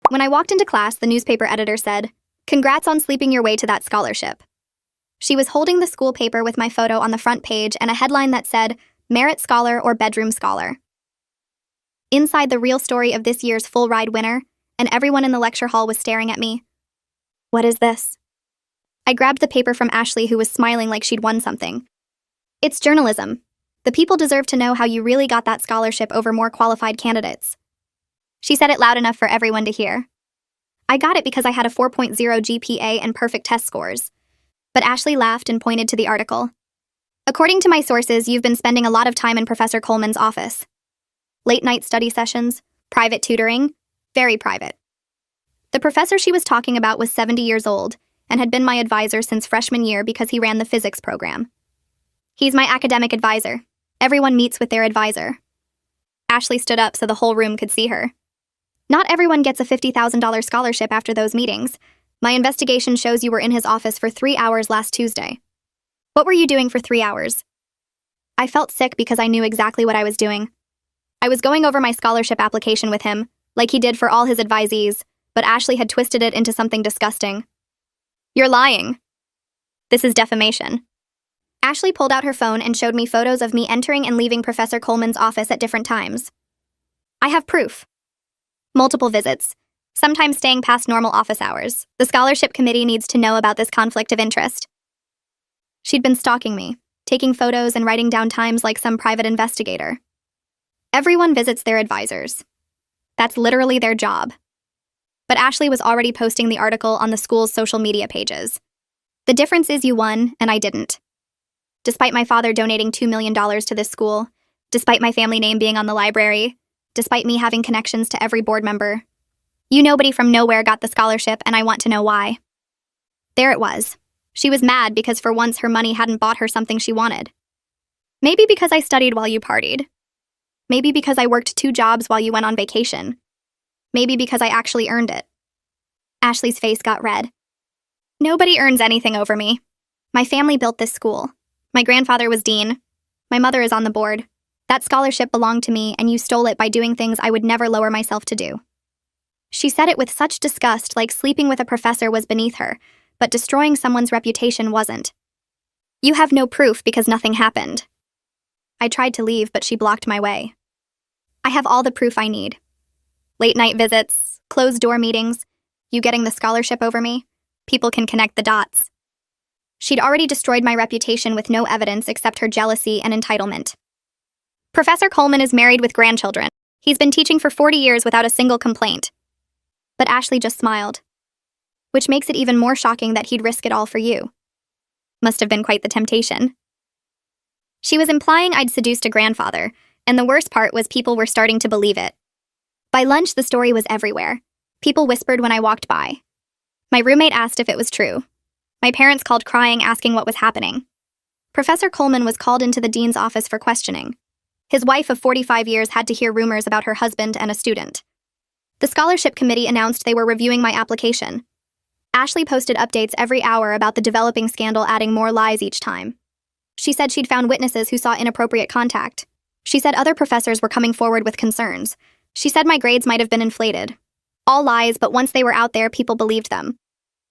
When I walked into class, the newspaper editor said, "Congrats on sleeping your way to that scholarship." She was holding the school paper with my photo on the front page and a headline that said, "Merit Scholar or Bedroom Scholar." Inside the real story of this year's full ride winner, and everyone in the lecture hall was staring at me. "What is this?" I grabbed the paper from Ashley, who was smiling like she'd won something. "It's journalism. The people deserve to know how you really got that scholarship over more qualified candidates." She said it loud enough for everyone to hear. I got it because I had a 4.0 GPA and perfect test scores. But Ashley laughed and pointed to the article. "According to my sources, you've been spending a lot of time in Professor Coleman's office. Late-night study sessions, private tutoring, very private." The professor she was talking about was 70 years old and had been my advisor since freshman year because he ran the physics program. "He's my academic advisor. Everyone meets with their advisor." Ashley stood up so the whole room could see her. "Not everyone gets a $50,000 scholarship after those meetings. My investigation shows you were in his office for 3 hours last Tuesday. What were you doing for 3 hours?" I felt sick because I knew exactly what I was doing. I was going over my scholarship application with him, like he did for all his advisees, but Ashley had twisted it into something disgusting. "You're lying. This is defamation." Ashley pulled out her phone and showed me photos of me entering and leaving Professor Coleman's office at different times. I have proof. Multiple visits, sometimes staying past normal office hours. The scholarship committee needs to know about this conflict of interest. She'd been stalking me, taking photos and writing down times like some private investigator. Everyone visits their advisors. That's literally their job. But Ashley was already posting the article on the school's social media pages. The difference is you won, and I didn't. Despite my father donating $2 million to this school, despite my family name being on the library, despite me having connections to every board member, you nobody from nowhere got the scholarship, and I want to know why. There it was. She was mad because for once her money hadn't bought her something she wanted. Maybe because I studied while you partied. Maybe because I worked 2 jobs while you went on vacation. Maybe because I actually earned it. Ashley's face got red. Nobody earns anything over me. My family built this school. My grandfather was dean. My mother is on the board. That scholarship belonged to me, and you stole it by doing things I would never lower myself to do. She said it with such disgust, like sleeping with a professor was beneath her, but destroying someone's reputation wasn't. You have no proof because nothing happened. I tried to leave, but she blocked my way. I have all the proof I need. Late-night visits, closed-door meetings, you getting the scholarship over me. People can connect the dots. She'd already destroyed my reputation with no evidence except her jealousy and entitlement. Professor Coleman is married with grandchildren. He's been teaching for 40 years without a single complaint. But Ashley just smiled. Which makes it even more shocking that he'd risk it all for you. Must have been quite the temptation. She was implying I'd seduced a grandfather, and the worst part was people were starting to believe it. By lunch, the story was everywhere. People whispered when I walked by. My roommate asked if it was true. My parents called crying, asking what was happening. Professor Coleman was called into the dean's office for questioning. His wife of 45 years had to hear rumors about her husband and a student. The scholarship committee announced they were reviewing my application. Ashley posted updates every hour about the developing scandal, adding more lies each time. She said she'd found witnesses who saw inappropriate contact. She said other professors were coming forward with concerns. She said my grades might have been inflated. All lies, but once they were out there, people believed them.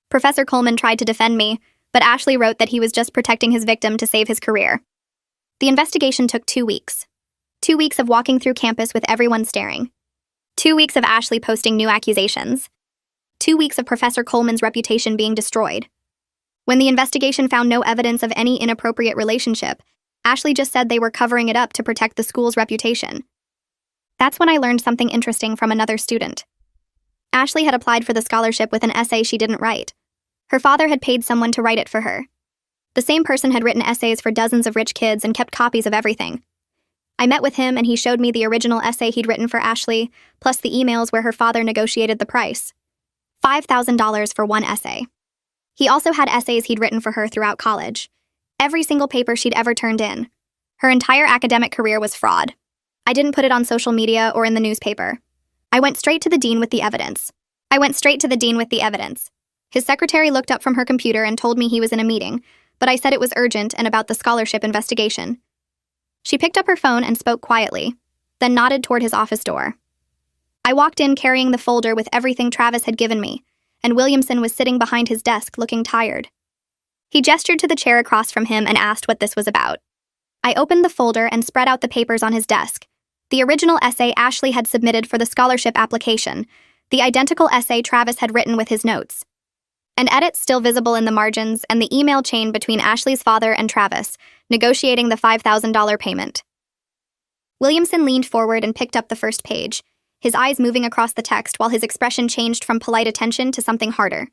Professor Coleman tried to defend me, but Ashley wrote that he was just protecting his victim to save his career. The investigation took 2 weeks. 2 weeks of walking through campus with everyone staring. 2 weeks of Ashley posting new accusations. 2 weeks of Professor Coleman's reputation being destroyed. When the investigation found no evidence of any inappropriate relationship, Ashley just said they were covering it up to protect the school's reputation. That's when I learned something interesting from another student. Ashley had applied for the scholarship with an essay she didn't write. Her father had paid someone to write it for her. The same person had written essays for dozens of rich kids and kept copies of everything. I met with him and he showed me the original essay he'd written for Ashley, plus the emails where her father negotiated the price. $5,000 for one essay. He also had essays he'd written for her throughout college. Every single paper she'd ever turned in. Her entire academic career was fraud. I didn't put it on social media or in the newspaper. I went straight to the dean with the evidence. His secretary looked up from her computer and told me he was in a meeting, but I said it was urgent and about the scholarship investigation. She picked up her phone and spoke quietly, then nodded toward his office door. I walked in carrying the folder with everything Travis had given me, and Williamson was sitting behind his desk looking tired. He gestured to the chair across from him and asked what this was about. I opened the folder and spread out the papers on his desk. The original essay Ashley had submitted for the scholarship application, the identical essay Travis had written with his notes. An edit still visible in the margins, and the email chain between Ashley's father and Travis, negotiating the $5,000 payment. Williamson leaned forward and picked up the first page, his eyes moving across the text while his expression changed from polite attention to something harder.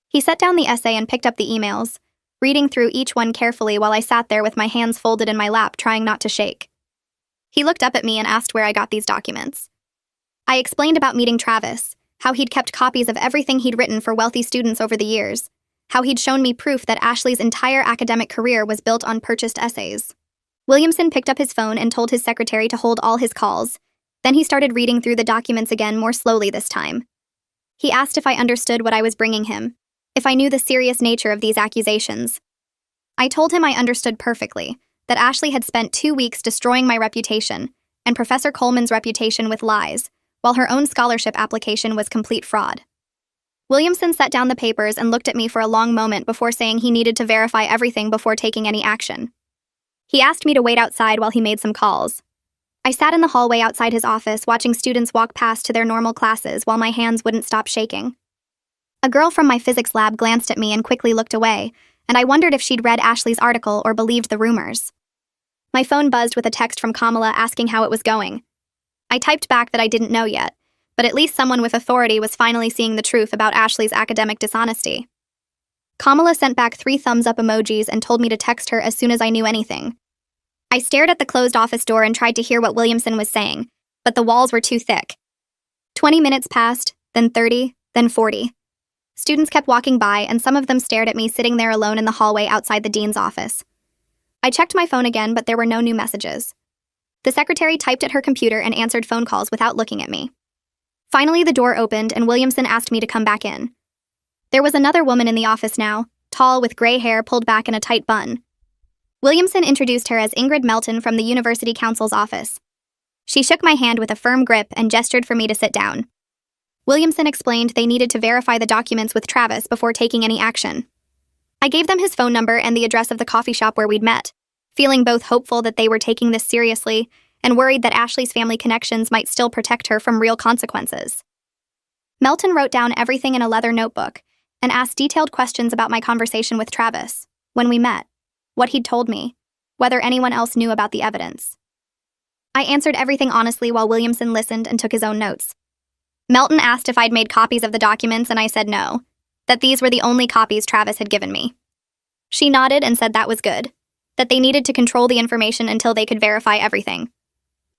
He set down the essay and picked up the emails, reading through each one carefully while I sat there with my hands folded in my lap, trying not to shake. He looked up at me and asked where I got these documents. I explained about meeting Travis, how he'd kept copies of everything he'd written for wealthy students over the years, how he'd shown me proof that Ashley's entire academic career was built on purchased essays. Williamson picked up his phone and told his secretary to hold all his calls. Then he started reading through the documents again, more slowly this time. He asked if I understood what I was bringing him, if I knew the serious nature of these accusations. I told him I understood perfectly, that Ashley had spent 2 weeks destroying my reputation, and Professor Coleman's reputation with lies, while her own scholarship application was complete fraud. Williamson set down the papers and looked at me for a long moment before saying he needed to verify everything before taking any action. He asked me to wait outside while he made some calls. I sat in the hallway outside his office watching students walk past to their normal classes while my hands wouldn't stop shaking. A girl from my physics lab glanced at me and quickly looked away, and I wondered if she'd read Ashley's article or believed the rumors. My phone buzzed with a text from Kamala asking how it was going. I typed back that I didn't know yet, but at least someone with authority was finally seeing the truth about Ashley's academic dishonesty. Kamala sent back 3 thumbs-up emojis and told me to text her as soon as I knew anything. I stared at the closed office door and tried to hear what Williamson was saying, but the walls were too thick. 20 minutes passed, then 30, then 40. Students kept walking by, and some of them stared at me sitting there alone in the hallway outside the dean's office. I checked my phone again, but there were no new messages. The secretary typed at her computer and answered phone calls without looking at me. Finally, the door opened, and Williamson asked me to come back in. There was another woman in the office now, tall with gray hair pulled back in a tight bun. Williamson introduced her as Ingrid Melton from the University Council's office. She shook my hand with a firm grip and gestured for me to sit down. Williamson explained they needed to verify the documents with Travis before taking any action. I gave them his phone number and the address of the coffee shop where we'd met, feeling both hopeful that they were taking this seriously and worried that Ashley's family connections might still protect her from real consequences. Melton wrote down everything in a leather notebook and asked detailed questions about my conversation with Travis, when we met, what he'd told me, whether anyone else knew about the evidence. I answered everything honestly while Williamson listened and took his own notes. Melton asked if I'd made copies of the documents, and I said no, that these were the only copies Travis had given me. She nodded and said that was good, that they needed to control the information until they could verify everything.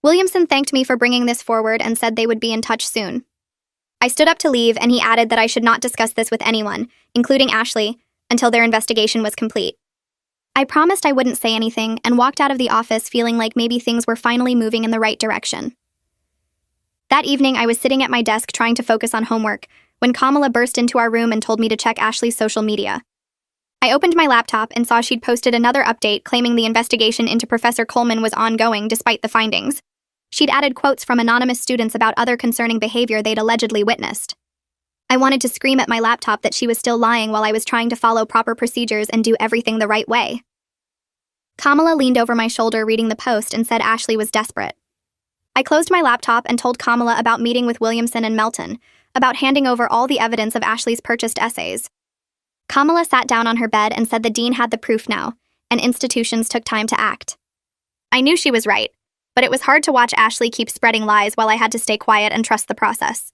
Williamson thanked me for bringing this forward and said they would be in touch soon. I stood up to leave, and he added that I should not discuss this with anyone, including Ashley, until their investigation was complete. I promised I wouldn't say anything and walked out of the office feeling like maybe things were finally moving in the right direction. That evening, I was sitting at my desk trying to focus on homework when Kamala burst into our room and told me to check Ashley's social media. I opened my laptop and saw she'd posted another update claiming the investigation into Professor Coleman was ongoing despite the findings. She'd added quotes from anonymous students about other concerning behavior they'd allegedly witnessed. I wanted to scream at my laptop that she was still lying while I was trying to follow proper procedures and do everything the right way. Kamala leaned over my shoulder reading the post and said Ashley was desperate. I closed my laptop and told Kamala about meeting with Williamson and Melton, about handing over all the evidence of Ashley's purchased essays. Kamala sat down on her bed and said the dean had the proof now, and institutions took time to act. I knew she was right, but it was hard to watch Ashley keep spreading lies while I had to stay quiet and trust the process.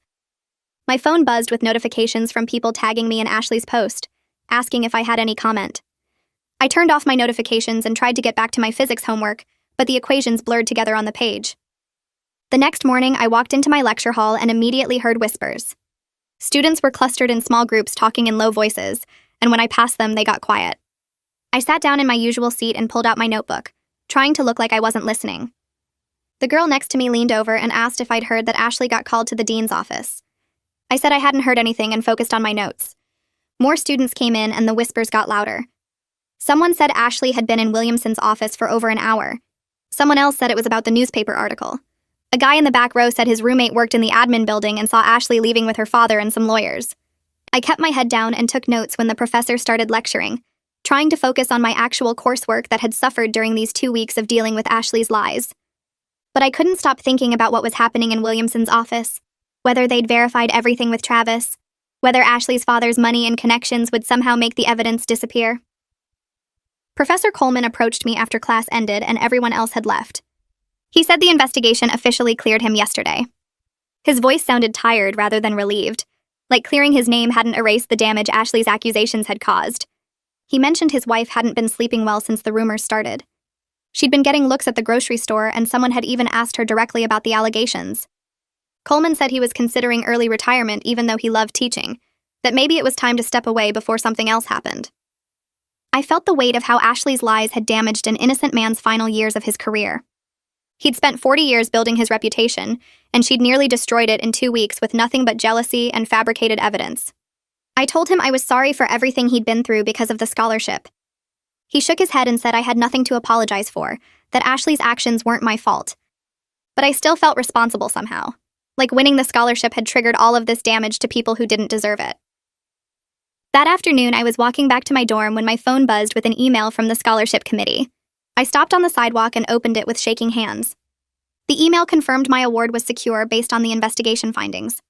My phone buzzed with notifications from people tagging me in Ashley's post, asking if I had any comment. I turned off my notifications and tried to get back to my physics homework, but the equations blurred together on the page. The next morning, I walked into my lecture hall and immediately heard whispers. Students were clustered in small groups talking in low voices, and when I passed them, they got quiet. I sat down in my usual seat and pulled out my notebook, trying to look like I wasn't listening. The girl next to me leaned over and asked if I'd heard that Ashley got called to the dean's office. I said I hadn't heard anything and focused on my notes. More students came in and the whispers got louder. Someone said Ashley had been in Williamson's office for over an hour. Someone else said it was about the newspaper article. A guy in the back row said his roommate worked in the admin building and saw Ashley leaving with her father and some lawyers. I kept my head down and took notes when the professor started lecturing, trying to focus on my actual coursework that had suffered during these 2 weeks of dealing with Ashley's lies. But I couldn't stop thinking about what was happening in Williamson's office, whether they'd verified everything with Travis, whether Ashley's father's money and connections would somehow make the evidence disappear. Professor Coleman approached me after class ended and everyone else had left. He said the investigation officially cleared him yesterday. His voice sounded tired rather than relieved, like clearing his name hadn't erased the damage Ashley's accusations had caused. He mentioned his wife hadn't been sleeping well since the rumors started. She'd been getting looks at the grocery store, and someone had even asked her directly about the allegations. Coleman said he was considering early retirement even though he loved teaching, that maybe it was time to step away before something else happened. I felt the weight of how Ashley's lies had damaged an innocent man's final years of his career. He'd spent 40 years building his reputation, and she'd nearly destroyed it in 2 weeks with nothing but jealousy and fabricated evidence. I told him I was sorry for everything he'd been through because of the scholarship. He shook his head and said I had nothing to apologize for, that Ashley's actions weren't my fault. But I still felt responsible somehow, like winning the scholarship had triggered all of this damage to people who didn't deserve it. That afternoon, I was walking back to my dorm when my phone buzzed with an email from the scholarship committee. I stopped on the sidewalk and opened it with shaking hands. The email confirmed my award was secure based on the investigation findings.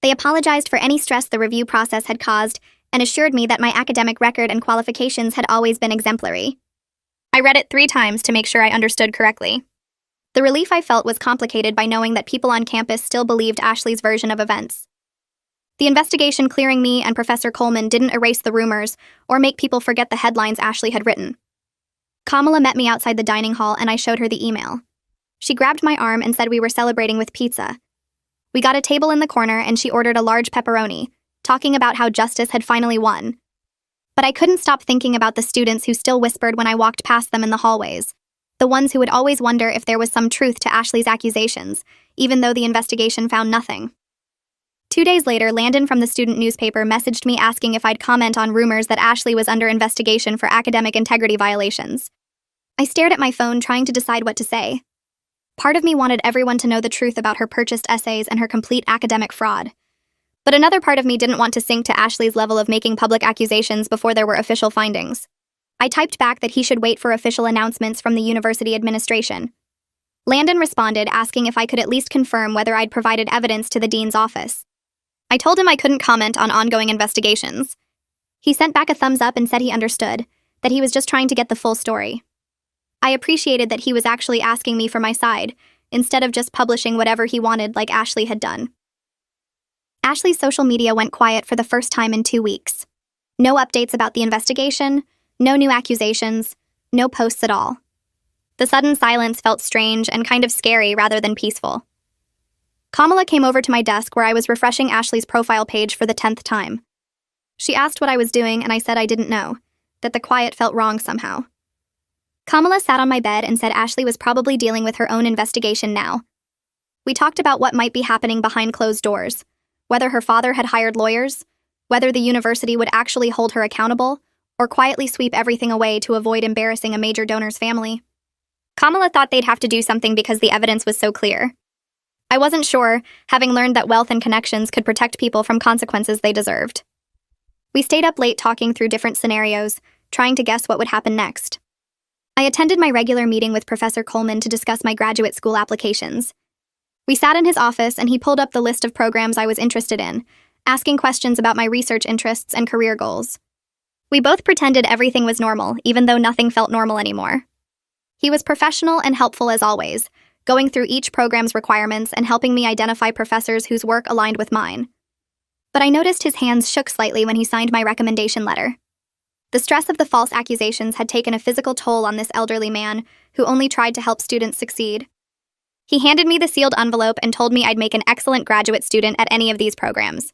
They apologized for any stress the review process had caused and assured me that my academic record and qualifications had always been exemplary. I read it 3 times to make sure I understood correctly. The relief I felt was complicated by knowing that people on campus still believed Ashley's version of events. The investigation clearing me and Professor Coleman didn't erase the rumors or make people forget the headlines Ashley had written. Kamala met me outside the dining hall and I showed her the email. She grabbed my arm and said we were celebrating with pizza. We got a table in the corner and she ordered a large pepperoni, talking about how justice had finally won. But I couldn't stop thinking about the students who still whispered when I walked past them in the hallways, the ones who would always wonder if there was some truth to Ashley's accusations, even though the investigation found nothing. 2 days later, Landon from the student newspaper messaged me asking if I'd comment on rumors that Ashley was under investigation for academic integrity violations. I stared at my phone trying to decide what to say. Part of me wanted everyone to know the truth about her purchased essays and her complete academic fraud. But another part of me didn't want to sink to Ashley's level of making public accusations before there were official findings. I typed back that he should wait for official announcements from the university administration. Landon responded asking if I could at least confirm whether I'd provided evidence to the dean's office. I told him I couldn't comment on ongoing investigations. He sent back a thumbs up and said he understood, that he was just trying to get the full story. I appreciated that he was actually asking me for my side, instead of just publishing whatever he wanted like Ashley had done. Ashley's social media went quiet for the first time in 2 weeks. No updates about the investigation, no new accusations, no posts at all. The sudden silence felt strange and kind of scary rather than peaceful. Kamala came over to my desk where I was refreshing Ashley's profile page for the 10th time. She asked what I was doing and I said I didn't know, that the quiet felt wrong somehow. Kamala sat on my bed and said Ashley was probably dealing with her own investigation now. We talked about what might be happening behind closed doors, whether her father had hired lawyers, whether the university would actually hold her accountable, or quietly sweep everything away to avoid embarrassing a major donor's family. Kamala thought they'd have to do something because the evidence was so clear. I wasn't sure, having learned that wealth and connections could protect people from consequences they deserved. We stayed up late talking through different scenarios, trying to guess what would happen next. I attended my regular meeting with Professor Coleman to discuss my graduate school applications. We sat in his office and he pulled up the list of programs I was interested in, asking questions about my research interests and career goals. We both pretended everything was normal, even though nothing felt normal anymore. He was professional and helpful as always, going through each program's requirements and helping me identify professors whose work aligned with mine. But I noticed his hands shook slightly when he signed my recommendation letter. The stress of the false accusations had taken a physical toll on this elderly man who only tried to help students succeed. He handed me the sealed envelope and told me I'd make an excellent graduate student at any of these programs.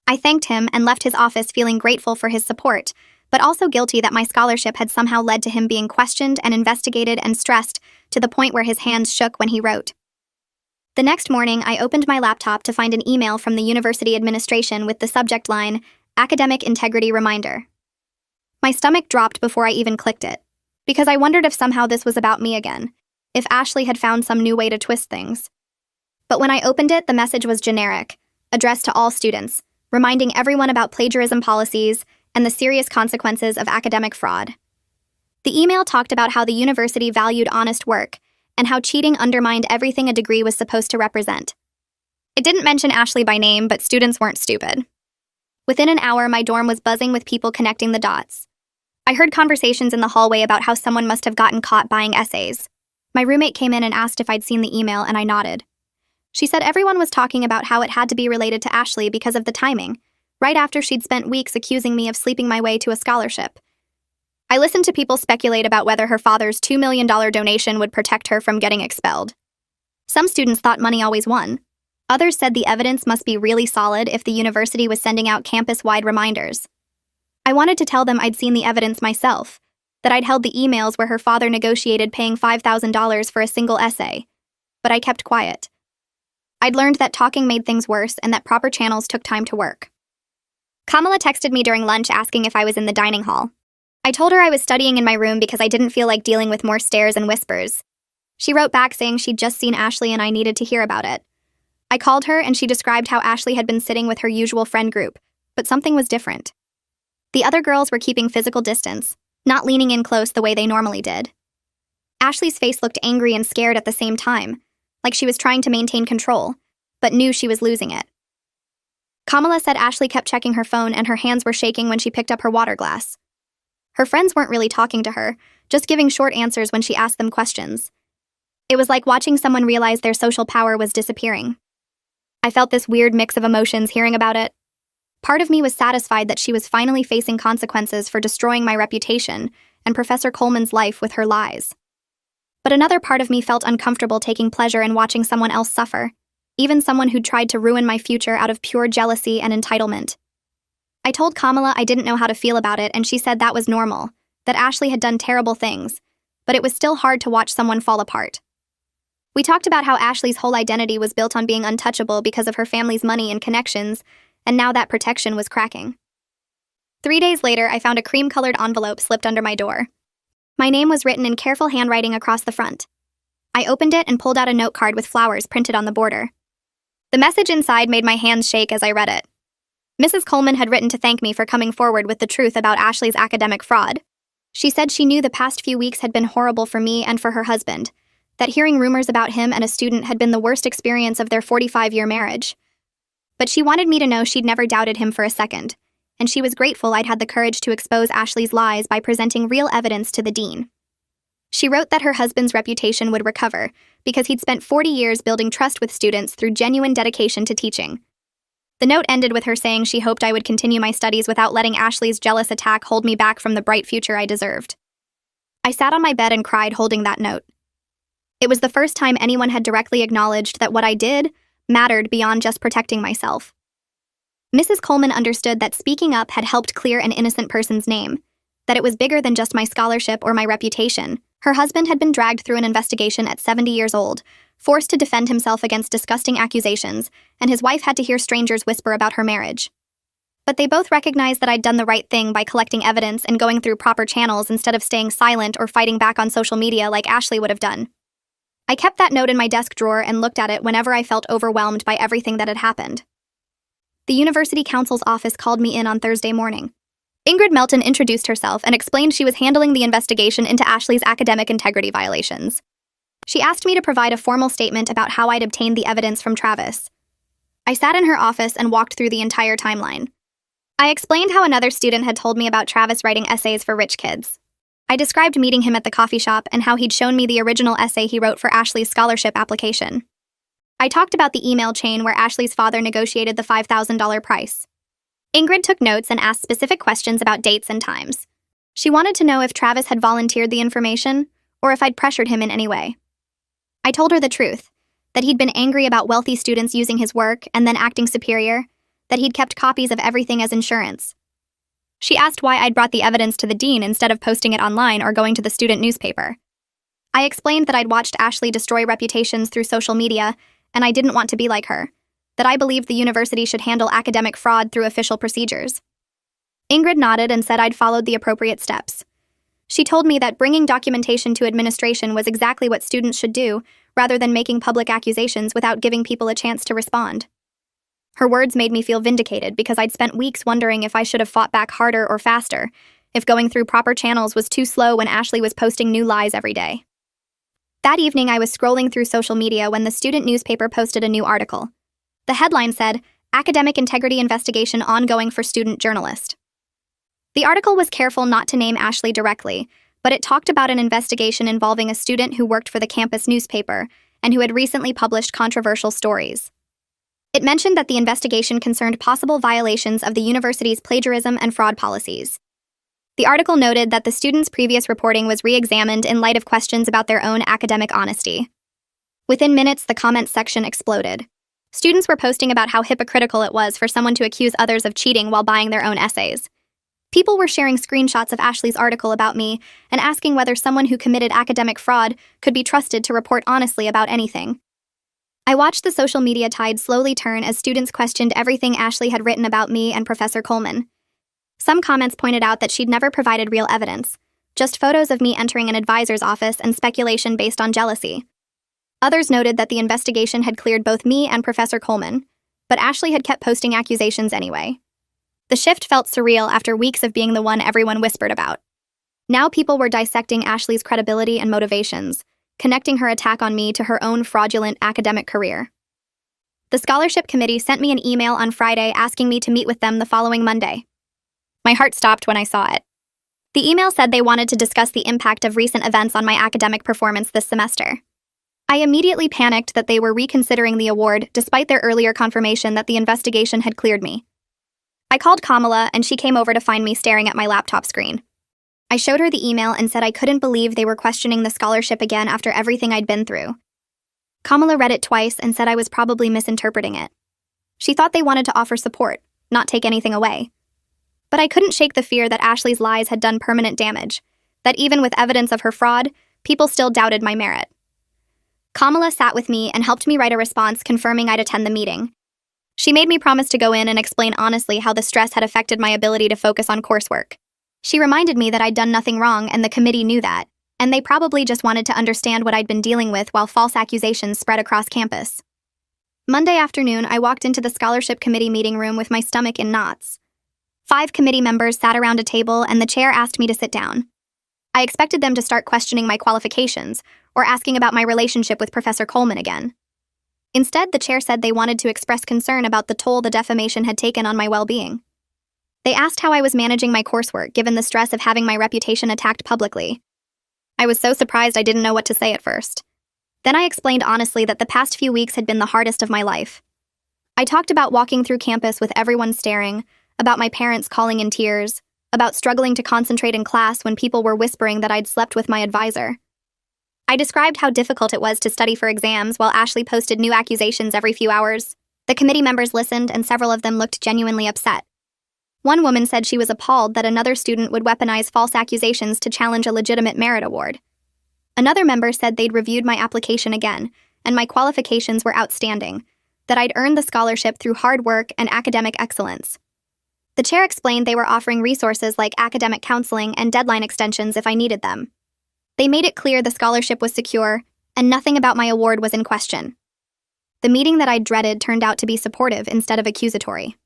I thanked him and left his office feeling grateful for his support, but also guilty that my scholarship had somehow led to him being questioned and investigated and stressed to the point where his hands shook when he wrote. The next morning, I opened my laptop to find an email from the university administration with the subject line, Academic Integrity Reminder. My stomach dropped before I even clicked it, because I wondered if somehow this was about me again, if Ashley had found some new way to twist things. But when I opened it, the message was generic, addressed to all students, reminding everyone about plagiarism policies and the serious consequences of academic fraud. The email talked about how the university valued honest work and how cheating undermined everything a degree was supposed to represent. It didn't mention Ashley by name, but students weren't stupid. Within an hour, my dorm was buzzing with people connecting the dots. I heard conversations in the hallway about how someone must have gotten caught buying essays. My roommate came in and asked if I'd seen the email, and I nodded. She said everyone was talking about how it had to be related to Ashley because of the timing, right after she'd spent weeks accusing me of sleeping my way to a scholarship. I listened to people speculate about whether her father's $2 million donation would protect her from getting expelled. Some students thought money always won. Others said the evidence must be really solid if the university was sending out campus-wide reminders. I wanted to tell them I'd seen the evidence myself, that I'd held the emails where her father negotiated paying $5,000 for a single essay, but I kept quiet. I'd learned that talking made things worse and that proper channels took time to work. Kamala texted me during lunch asking if I was in the dining hall. I told her I was studying in my room because I didn't feel like dealing with more stares and whispers. She wrote back saying she'd just seen Ashley and I needed to hear about it. I called her and she described how Ashley had been sitting with her usual friend group, but something was different. The other girls were keeping physical distance, not leaning in close the way they normally did. Ashley's face looked angry and scared at the same time, like she was trying to maintain control, but knew she was losing it. Kamala said Ashley kept checking her phone and her hands were shaking when she picked up her water glass. Her friends weren't really talking to her, just giving short answers when she asked them questions. It was like watching someone realize their social power was disappearing. I felt this weird mix of emotions hearing about it. Part of me was satisfied that she was finally facing consequences for destroying my reputation and Professor Coleman's life with her lies. But another part of me felt uncomfortable taking pleasure in watching someone else suffer, even someone who'd tried to ruin my future out of pure jealousy and entitlement. I told Kamala I didn't know how to feel about it, and she said that was normal, that Ashley had done terrible things, but it was still hard to watch someone fall apart. We talked about how Ashley's whole identity was built on being untouchable because of her family's money and connections, and now that protection was cracking. 3 days later, I found a cream-colored envelope slipped under my door. My name was written in careful handwriting across the front. I opened it and pulled out a note card with flowers printed on the border. The message inside made my hands shake as I read it. Mrs. Coleman had written to thank me for coming forward with the truth about Ashley's academic fraud. She said she knew the past few weeks had been horrible for me and for her husband, that hearing rumors about him and a student had been the worst experience of their 45-year marriage. But she wanted me to know she'd never doubted him for a second, and she was grateful I'd had the courage to expose Ashley's lies by presenting real evidence to the dean. She wrote that her husband's reputation would recover because he'd spent 40 years building trust with students through genuine dedication to teaching. The note ended with her saying she hoped I would continue my studies without letting Ashley's jealous attack hold me back from the bright future I deserved. I sat on my bed and cried holding that note. It was the first time anyone had directly acknowledged that what I did mattered beyond just protecting myself. Mrs. Coleman understood that speaking up had helped clear an innocent person's name, that it was bigger than just my scholarship or my reputation. Her husband had been dragged through an investigation at 70 years old, forced to defend himself against disgusting accusations, and his wife had to hear strangers whisper about her marriage. But they both recognized that I'd done the right thing by collecting evidence and going through proper channels instead of staying silent or fighting back on social media like Ashley would have done. I kept that note in my desk drawer and looked at it whenever I felt overwhelmed by everything that had happened. The University Council's office called me in on Thursday morning. Ingrid Melton introduced herself and explained she was handling the investigation into Ashley's academic integrity violations. She asked me to provide a formal statement about how I'd obtained the evidence from Travis. I sat in her office and walked through the entire timeline. I explained how another student had told me about Travis writing essays for rich kids. I described meeting him at the coffee shop and how he'd shown me the original essay he wrote for Ashley's scholarship application. I talked about the email chain where Ashley's father negotiated the $5,000 price. Ingrid took notes and asked specific questions about dates and times. She wanted to know if Travis had volunteered the information or if I'd pressured him in any way. I told her the truth, that he'd been angry about wealthy students using his work and then acting superior, that he'd kept copies of everything as insurance. She asked why I'd brought the evidence to the dean instead of posting it online or going to the student newspaper. I explained that I'd watched Ashley destroy reputations through social media, and I didn't want to be like her, that I believed the university should handle academic fraud through official procedures. Ingrid nodded and said I'd followed the appropriate steps. She told me that bringing documentation to administration was exactly what students should do, rather than making public accusations without giving people a chance to respond. Her words made me feel vindicated because I'd spent weeks wondering if I should have fought back harder or faster, if going through proper channels was too slow when Ashley was posting new lies every day. That evening, I was scrolling through social media when the student newspaper posted a new article. The headline said, "Academic Integrity Investigation Ongoing for Student Journalist." The article was careful not to name Ashley directly, but it talked about an investigation involving a student who worked for the campus newspaper and who had recently published controversial stories. It mentioned that the investigation concerned possible violations of the university's plagiarism and fraud policies. The article noted that the students' previous reporting was re-examined in light of questions about their own academic honesty. Within minutes, the comments section exploded. Students were posting about how hypocritical it was for someone to accuse others of cheating while buying their own essays. People were sharing screenshots of Ashley's article about me and asking whether someone who committed academic fraud could be trusted to report honestly about anything. I watched the social media tide slowly turn as students questioned everything Ashley had written about me and Professor Coleman. Some comments pointed out that she'd never provided real evidence, just photos of me entering an advisor's office and speculation based on jealousy. Others noted that the investigation had cleared both me and Professor Coleman, but Ashley had kept posting accusations anyway. The shift felt surreal after weeks of being the one everyone whispered about. Now people were dissecting Ashley's credibility and motivations, connecting her attack on me to her own fraudulent academic career. The scholarship committee sent me an email on Friday asking me to meet with them the following Monday. My heart stopped when I saw it. The email said they wanted to discuss the impact of recent events on my academic performance this semester. I immediately panicked that they were reconsidering the award despite their earlier confirmation that the investigation had cleared me. I called Kamala and she came over to find me staring at my laptop screen. I showed her the email and said I couldn't believe they were questioning the scholarship again after everything I'd been through. Kamala read it twice and said I was probably misinterpreting it. She thought they wanted to offer support, not take anything away. But I couldn't shake the fear that Ashley's lies had done permanent damage, that even with evidence of her fraud, people still doubted my merit. Kamala sat with me and helped me write a response confirming I'd attend the meeting. She made me promise to go in and explain honestly how the stress had affected my ability to focus on coursework. She reminded me that I'd done nothing wrong and the committee knew that, and they probably just wanted to understand what I'd been dealing with while false accusations spread across campus. Monday afternoon, I walked into the scholarship committee meeting room with my stomach in knots. 5 committee members sat around a table and the chair asked me to sit down. I expected them to start questioning my qualifications or asking about my relationship with Professor Coleman again. Instead, the chair said they wanted to express concern about the toll the defamation had taken on my well-being. They asked how I was managing my coursework given the stress of having my reputation attacked publicly. I was so surprised I didn't know what to say at first. Then I explained honestly that the past few weeks had been the hardest of my life. I talked about walking through campus with everyone staring, about my parents calling in tears, about struggling to concentrate in class when people were whispering that I'd slept with my advisor. I described how difficult it was to study for exams while Ashley posted new accusations every few hours. The committee members listened and several of them looked genuinely upset. One woman said she was appalled that another student would weaponize false accusations to challenge a legitimate merit award. Another member said they'd reviewed my application again, and my qualifications were outstanding, that I'd earned the scholarship through hard work and academic excellence. The chair explained they were offering resources like academic counseling and deadline extensions if I needed them. They made it clear the scholarship was secure, and nothing about my award was in question. The meeting that I'd dreaded turned out to be supportive instead of accusatory.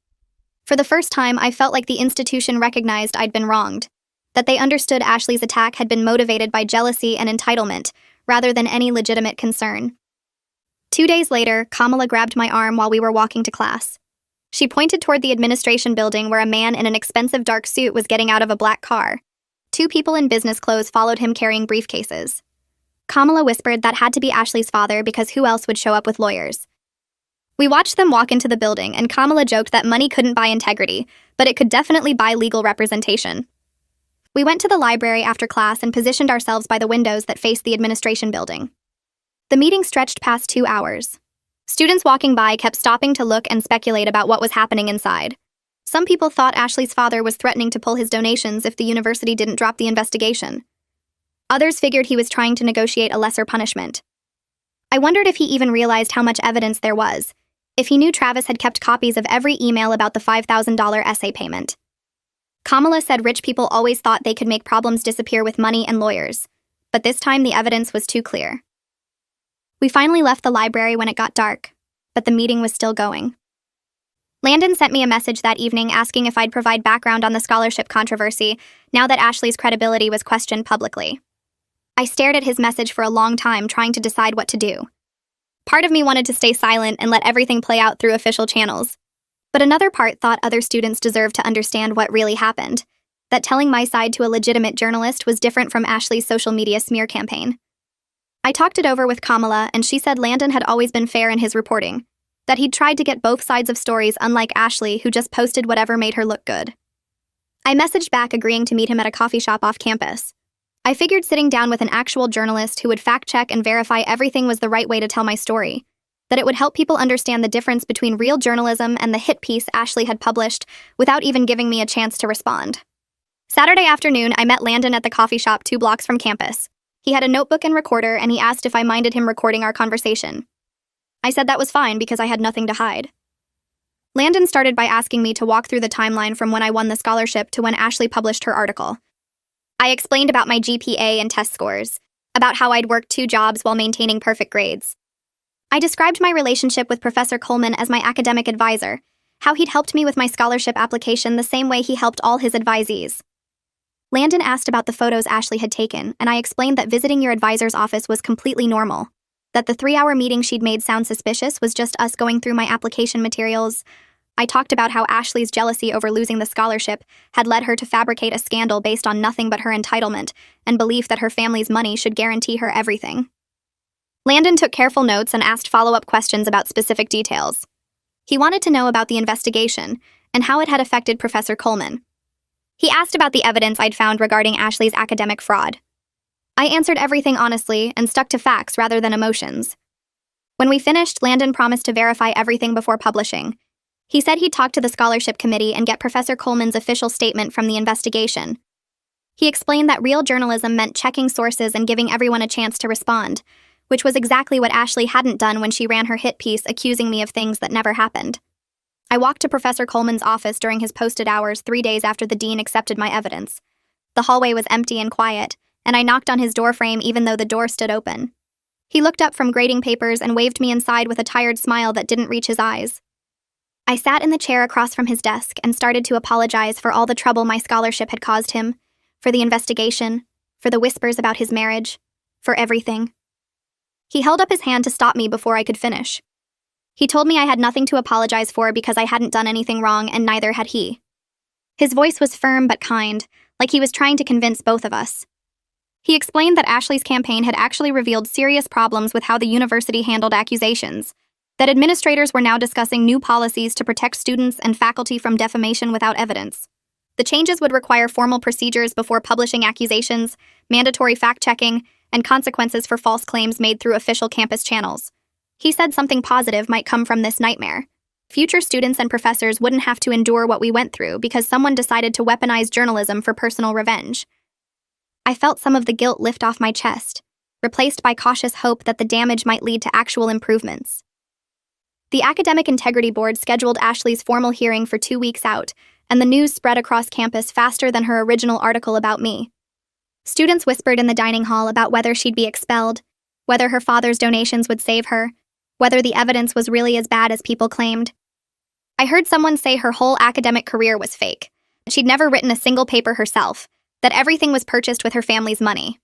For the first time, I felt like the institution recognized I'd been wronged, that they understood Ashley's attack had been motivated by jealousy and entitlement, rather than any legitimate concern. 2 days later, Kamala grabbed my arm while we were walking to class. She pointed toward the administration building where a man in an expensive dark suit was getting out of a black car. 2 people in business clothes followed him carrying briefcases. Kamala whispered that had to be Ashley's father because who else would show up with lawyers? We watched them walk into the building, and Kamala joked that money couldn't buy integrity, but it could definitely buy legal representation. We went to the library after class and positioned ourselves by the windows that faced the administration building. The meeting stretched past 2 hours. Students walking by kept stopping to look and speculate about what was happening inside. Some people thought Ashley's father was threatening to pull his donations if the university didn't drop the investigation. Others figured he was trying to negotiate a lesser punishment. I wondered if he even realized how much evidence there was, if he knew Travis had kept copies of every email about the $5,000 essay payment. Kamala said rich people always thought they could make problems disappear with money and lawyers, but this time the evidence was too clear. We finally left the library when it got dark, but the meeting was still going. Landon sent me a message that evening asking if I'd provide background on the scholarship controversy now that Ashley's credibility was questioned publicly. I stared at his message for a long time, trying to decide what to do. Part of me wanted to stay silent and let everything play out through official channels, but another part thought other students deserved to understand what really happened, that telling my side to a legitimate journalist was different from Ashley's social media smear campaign. I talked it over with Kamala, and she said Landon had always been fair in his reporting, that he'd tried to get both sides of stories, unlike Ashley, who just posted whatever made her look good. I messaged back agreeing to meet him at a coffee shop off campus. I figured sitting down with an actual journalist who would fact-check and verify everything was the right way to tell my story, that it would help people understand the difference between real journalism and the hit piece Ashley had published without even giving me a chance to respond. Saturday afternoon, I met Landon at the coffee shop 2 blocks from campus. He had a notebook and recorder, and he asked if I minded him recording our conversation. I said that was fine because I had nothing to hide. Landon started by asking me to walk through the timeline from when I won the scholarship to when Ashley published her article. I explained about my GPA and test scores, about how I'd worked 2 jobs while maintaining perfect grades. I described my relationship with Professor Coleman as my academic advisor, how he'd helped me with my scholarship application the same way he helped all his advisees. Landon asked about the photos Ashley had taken, and I explained that visiting your advisor's office was completely normal, that the 3-hour meeting she'd made sound suspicious was just us going through my application materials. I talked about how Ashley's jealousy over losing the scholarship had led her to fabricate a scandal based on nothing but her entitlement and belief that her family's money should guarantee her everything. Landon took careful notes and asked follow-up questions about specific details. He wanted to know about the investigation and how it had affected Professor Coleman. He asked about the evidence I'd found regarding Ashley's academic fraud. I answered everything honestly and stuck to facts rather than emotions. When we finished, Landon promised to verify everything before publishing. He said he'd talk to the scholarship committee and get Professor Coleman's official statement from the investigation. He explained that real journalism meant checking sources and giving everyone a chance to respond, which was exactly what Ashley hadn't done when she ran her hit piece accusing me of things that never happened. I walked to Professor Coleman's office during his posted hours 3 days after the dean accepted my evidence. The hallway was empty and quiet, and I knocked on his doorframe even though the door stood open. He looked up from grading papers and waved me inside with a tired smile that didn't reach his eyes. I sat in the chair across from his desk and started to apologize for all the trouble my scholarship had caused him, for the investigation, for the whispers about his marriage, for everything. He held up his hand to stop me before I could finish. He told me I had nothing to apologize for because I hadn't done anything wrong, and neither had he. His voice was firm but kind, like he was trying to convince both of us. He explained that Ashley's campaign had actually revealed serious problems with how the university handled accusations, that administrators were now discussing new policies to protect students and faculty from defamation without evidence. The changes would require formal procedures before publishing accusations, mandatory fact-checking, and consequences for false claims made through official campus channels. He said something positive might come from this nightmare. Future students and professors wouldn't have to endure what we went through because someone decided to weaponize journalism for personal revenge. I felt some of the guilt lift off my chest, replaced by cautious hope that the damage might lead to actual improvements. The Academic Integrity Board scheduled Ashley's formal hearing for 2 weeks out, and the news spread across campus faster than her original article about me. Students whispered in the dining hall about whether she'd be expelled, whether her father's donations would save her, whether the evidence was really as bad as people claimed. I heard someone say her whole academic career was fake. She'd never written a single paper herself, that everything was purchased with her family's money.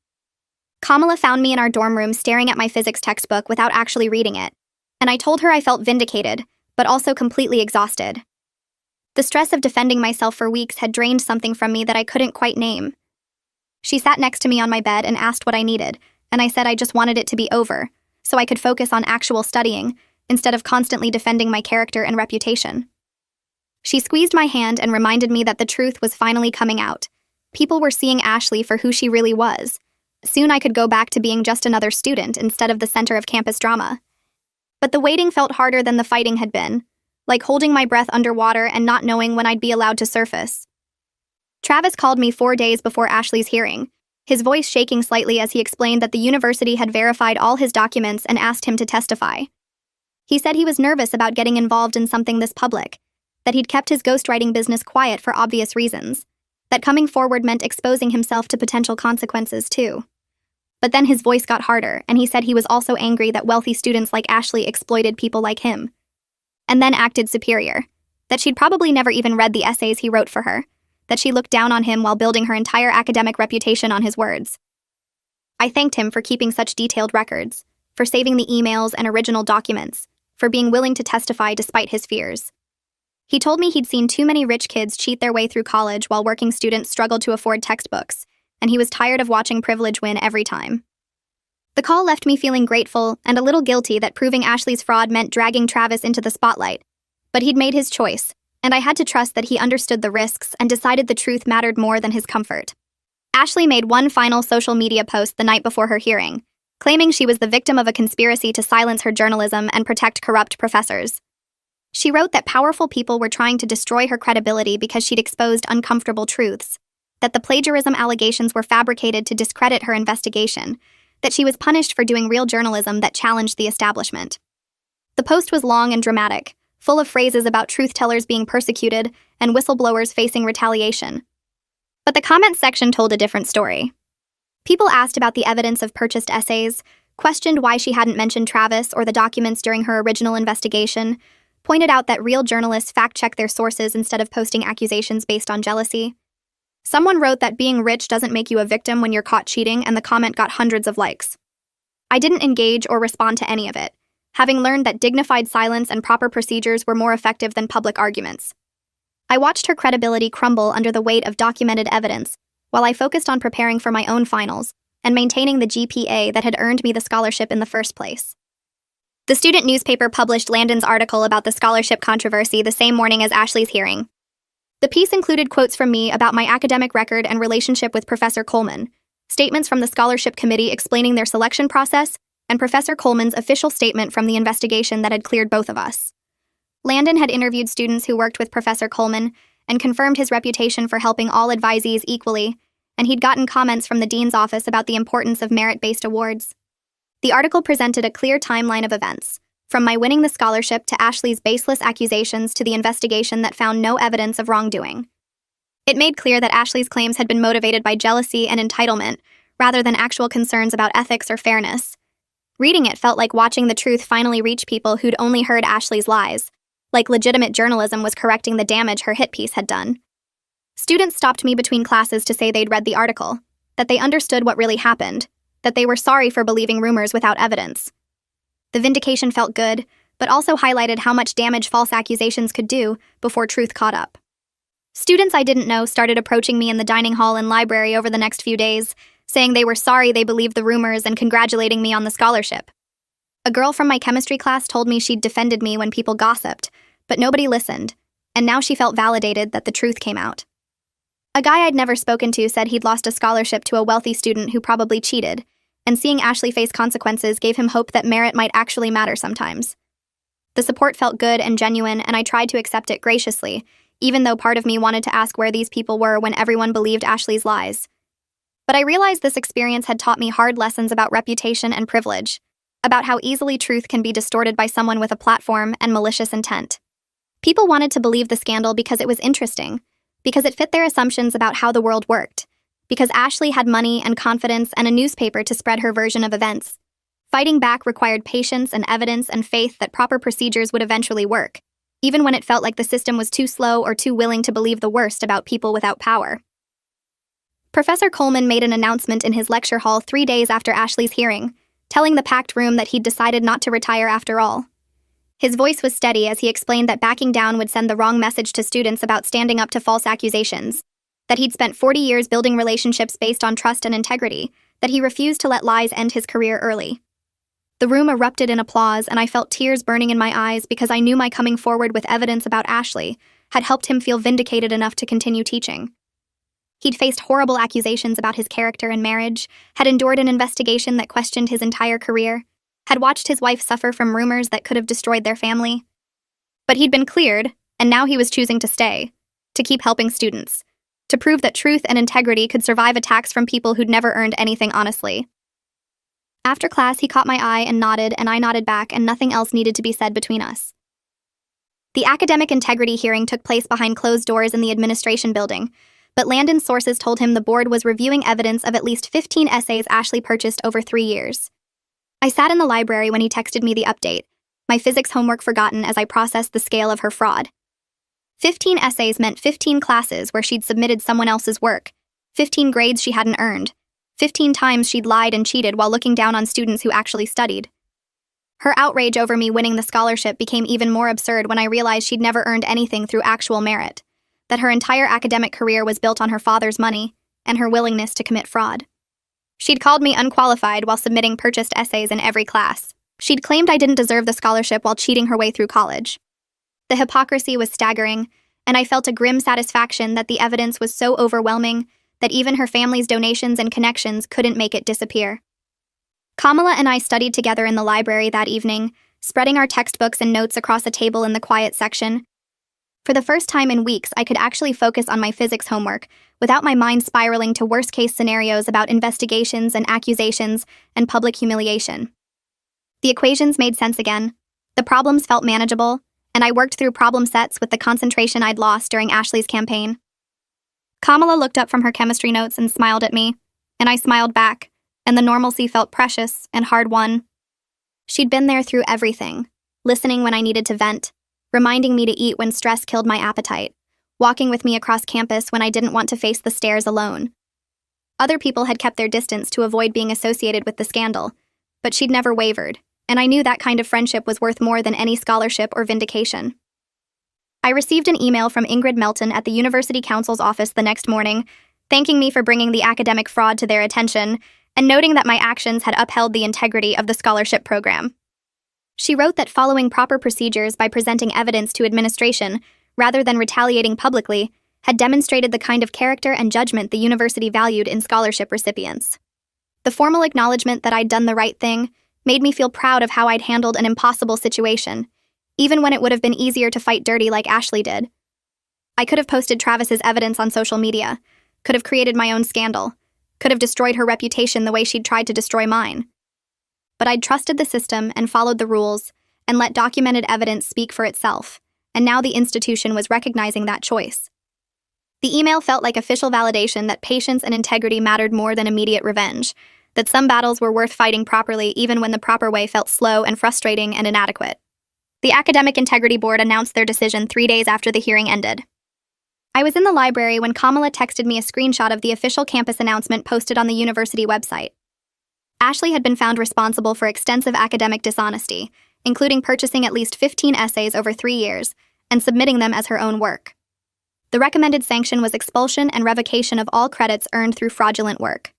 Kamala found me in our dorm room staring at my physics textbook without actually reading it, and I told her I felt vindicated, but also completely exhausted. The stress of defending myself for weeks had drained something from me that I couldn't quite name. She sat next to me on my bed and asked what I needed, and I said I just wanted it to be over, so I could focus on actual studying, instead of constantly defending my character and reputation. She squeezed my hand and reminded me that the truth was finally coming out. People were seeing Ashley for who she really was. Soon I could go back to being just another student instead of the center of campus drama. But the waiting felt harder than the fighting had been, like holding my breath underwater and not knowing when I'd be allowed to surface. Travis called me 4 days before Ashley's hearing, his voice shaking slightly as he explained that the university had verified all his documents and asked him to testify. He said he was nervous about getting involved in something this public, that he'd kept his ghostwriting business quiet for obvious reasons, that coming forward meant exposing himself to potential consequences too. But then his voice got harder, and he said he was also angry that wealthy students like Ashley exploited people like him. And then acted superior. That she'd probably never even read the essays he wrote for her. That she looked down on him while building her entire academic reputation on his words. I thanked him for keeping such detailed records, for saving the emails and original documents, for being willing to testify despite his fears. He told me he'd seen too many rich kids cheat their way through college while working students struggled to afford textbooks, and he was tired of watching privilege win every time. The call left me feeling grateful and a little guilty that proving Ashley's fraud meant dragging Travis into the spotlight. But he'd made his choice, and I had to trust that he understood the risks and decided the truth mattered more than his comfort. Ashley made one final social media post the night before her hearing, claiming she was the victim of a conspiracy to silence her journalism and protect corrupt professors. She wrote that powerful people were trying to destroy her credibility because she'd exposed uncomfortable truths, that the plagiarism allegations were fabricated to discredit her investigation, that she was punished for doing real journalism that challenged the establishment. The post was long and dramatic, full of phrases about truth-tellers being persecuted and whistleblowers facing retaliation. But the comments section told a different story. People asked about the evidence of purchased essays, questioned why she hadn't mentioned Travis or the documents during her original investigation, pointed out that real journalists fact-check their sources instead of posting accusations based on jealousy. Someone wrote that being rich doesn't make you a victim when you're caught cheating, and the comment got hundreds of likes. I didn't engage or respond to any of it, having learned that dignified silence and proper procedures were more effective than public arguments. I watched her credibility crumble under the weight of documented evidence, while I focused on preparing for my own finals and maintaining the GPA that had earned me the scholarship in the first place. The student newspaper published Landon's article about the scholarship controversy the same morning as Ashley's hearing. The piece included quotes from me about my academic record and relationship with Professor Coleman, statements from the scholarship committee explaining their selection process, and Professor Coleman's official statement from the investigation that had cleared both of us. Landon had interviewed students who worked with Professor Coleman and confirmed his reputation for helping all advisees equally, and he'd gotten comments from the dean's office about the importance of merit-based awards. The article presented a clear timeline of events, from my winning the scholarship to Ashley's baseless accusations to the investigation that found no evidence of wrongdoing. It made clear that Ashley's claims had been motivated by jealousy and entitlement, rather than actual concerns about ethics or fairness. Reading it felt like watching the truth finally reach people who'd only heard Ashley's lies, like legitimate journalism was correcting the damage her hit piece had done. Students stopped me between classes to say they'd read the article, that they understood what really happened, that they were sorry for believing rumors without evidence. The vindication felt good, but also highlighted how much damage false accusations could do before truth caught up. Students I didn't know started approaching me in the dining hall and library over the next few days, saying they were sorry they believed the rumors and congratulating me on the scholarship. A girl from my chemistry class told me she'd defended me when people gossiped, but nobody listened, and now she felt validated that the truth came out. A guy I'd never spoken to said he'd lost a scholarship to a wealthy student who probably cheated, and seeing Ashley face consequences gave him hope that merit might actually matter sometimes. The support felt good and genuine, and I tried to accept it graciously, even though part of me wanted to ask where these people were when everyone believed Ashley's lies. But I realized this experience had taught me hard lessons about reputation and privilege, about how easily truth can be distorted by someone with a platform and malicious intent. People wanted to believe the scandal because it was interesting, because it fit their assumptions about how the world worked, because Ashley had money and confidence and a newspaper to spread her version of events. Fighting back required patience and evidence and faith that proper procedures would eventually work, even when it felt like the system was too slow or too willing to believe the worst about people without power. Professor Coleman made an announcement in his lecture hall 3 days after Ashley's hearing, telling the packed room that he'd decided not to retire after all. His voice was steady as he explained that backing down would send the wrong message to students about standing up to false accusations, that he'd spent 40 years building relationships based on trust and integrity, that he refused to let lies end his career early. The room erupted in applause, and I felt tears burning in my eyes because I knew my coming forward with evidence about Ashley had helped him feel vindicated enough to continue teaching. He'd faced horrible accusations about his character and marriage, had endured an investigation that questioned his entire career, had watched his wife suffer from rumors that could have destroyed their family. But he'd been cleared, and now he was choosing to stay, to keep helping students, to prove that truth and integrity could survive attacks from people who'd never earned anything honestly. After class, he caught my eye and I nodded back, and nothing else needed to be said between us. The academic integrity hearing took place behind closed doors in the administration building, but Landon's sources told him the board was reviewing evidence of at least 15 essays Ashley purchased over 3 years. I sat in the library when he texted me the update, my physics homework forgotten as I processed the scale of her fraud. 15 essays meant 15 classes where she'd submitted someone else's work, 15 grades she hadn't earned, 15 times she'd lied and cheated while looking down on students who actually studied. Her outrage over me winning the scholarship became even more absurd when I realized she'd never earned anything through actual merit, that her entire academic career was built on her father's money and her willingness to commit fraud. She'd called me unqualified while submitting purchased essays in every class. She'd claimed I didn't deserve the scholarship while cheating her way through college. The hypocrisy was staggering, and I felt a grim satisfaction that the evidence was so overwhelming that even her family's donations and connections couldn't make it disappear. Kamala and I studied together in the library that evening, spreading our textbooks and notes across a table in the quiet section. For the first time in weeks, I could actually focus on my physics homework without my mind spiraling to worst-case scenarios about investigations and accusations and public humiliation. The equations made sense again, the problems felt manageable, and I worked through problem sets with the concentration I'd lost during Ashley's campaign. Kamala looked up from her chemistry notes and smiled at me, and I smiled back, and the normalcy felt precious and hard-won. She'd been there through everything, listening when I needed to vent, reminding me to eat when stress killed my appetite, walking with me across campus when I didn't want to face the stairs alone. Other people had kept their distance to avoid being associated with the scandal, but she'd never wavered, and I knew that kind of friendship was worth more than any scholarship or vindication. I received an email from Ingrid Melton at the University Council's office the next morning, thanking me for bringing the academic fraud to their attention and noting that my actions had upheld the integrity of the scholarship program. She wrote that following proper procedures by presenting evidence to administration, rather than retaliating publicly, had demonstrated the kind of character and judgment the university valued in scholarship recipients. The formal acknowledgement that I'd done the right thing made me feel proud of how I'd handled an impossible situation, even when it would have been easier to fight dirty like Ashley did. I could have posted Travis's evidence on social media, could have created my own scandal, could have destroyed her reputation the way she'd tried to destroy mine. But I'd trusted the system and followed the rules and let documented evidence speak for itself, and now the institution was recognizing that choice. The email felt like official validation that patience and integrity mattered more than immediate revenge, that some battles were worth fighting properly even when the proper way felt slow and frustrating and inadequate. The Academic Integrity Board announced their decision 3 days after the hearing ended. I was in the library when Kamala texted me a screenshot of the official campus announcement posted on the university website. Ashley had been found responsible for extensive academic dishonesty, including purchasing at least 15 essays over 3 years and submitting them as her own work. The recommended sanction was expulsion and revocation of all credits earned through fraudulent work.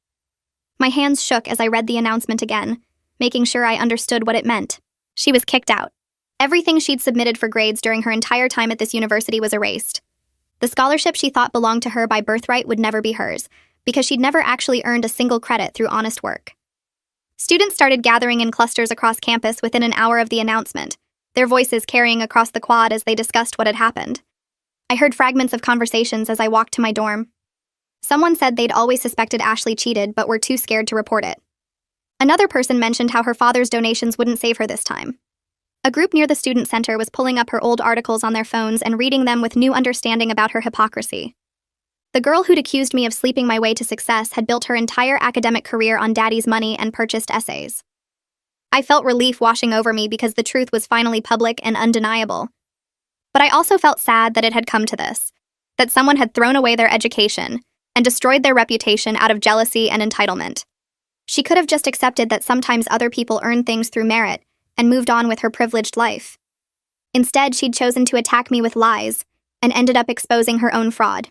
My hands shook as I read the announcement again, making sure I understood what it meant. She was kicked out. Everything she'd submitted for grades during her entire time at this university was erased. The scholarship she thought belonged to her by birthright would never be hers, because she'd never actually earned a single credit through honest work. Students started gathering in clusters across campus within an hour of the announcement, their voices carrying across the quad as they discussed what had happened. I heard fragments of conversations as I walked to my dorm. Someone said they'd always suspected Ashley cheated but were too scared to report it. Another person mentioned how her father's donations wouldn't save her this time. A group near the student center was pulling up her old articles on their phones and reading them with new understanding about her hypocrisy. The girl who'd accused me of sleeping my way to success had built her entire academic career on daddy's money and purchased essays. I felt relief washing over me because the truth was finally public and undeniable. But I also felt sad that it had come to this, that someone had thrown away their education and destroyed their reputation out of jealousy and entitlement. She could have just accepted that sometimes other people earn things through merit and moved on with her privileged life. Instead, she'd chosen to attack me with lies and ended up exposing her own fraud.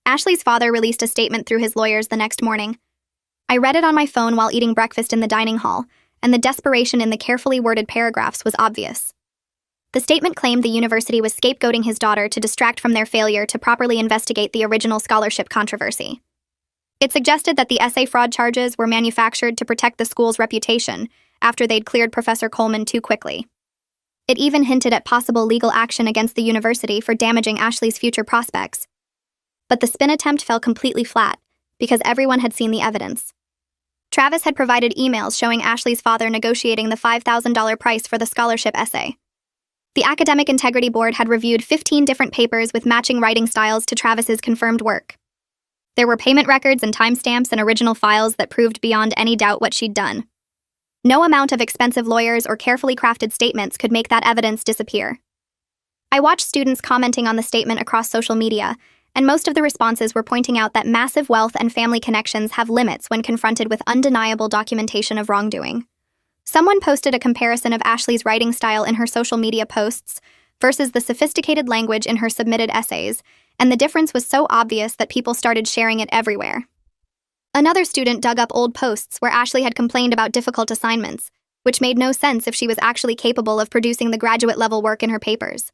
Ashley's father released a statement through his lawyers the next morning. I read it on my phone while eating breakfast in the dining hall, and the desperation in the carefully worded paragraphs was obvious. The statement claimed the university was scapegoating his daughter to distract from their failure to properly investigate the original scholarship controversy. It suggested that the essay fraud charges were manufactured to protect the school's reputation after they'd cleared Professor Coleman too quickly. It even hinted at possible legal action against the university for damaging Ashley's future prospects. But the spin attempt fell completely flat because everyone had seen the evidence. Travis had provided emails showing Ashley's father negotiating the $5,000 price for the scholarship essay. The Academic Integrity Board had reviewed 15 different papers with matching writing styles to Travis's confirmed work. There were payment records and timestamps and original files that proved beyond any doubt what she'd done. No amount of expensive lawyers or carefully crafted statements could make that evidence disappear. I watched students commenting on the statement across social media, and most of the responses were pointing out that massive wealth and family connections have limits when confronted with undeniable documentation of wrongdoing. Someone posted a comparison of Ashley's writing style in her social media posts versus the sophisticated language in her submitted essays, and the difference was so obvious that people started sharing it everywhere. Another student dug up old posts where Ashley had complained about difficult assignments, which made no sense if she was actually capable of producing the graduate-level work in her papers.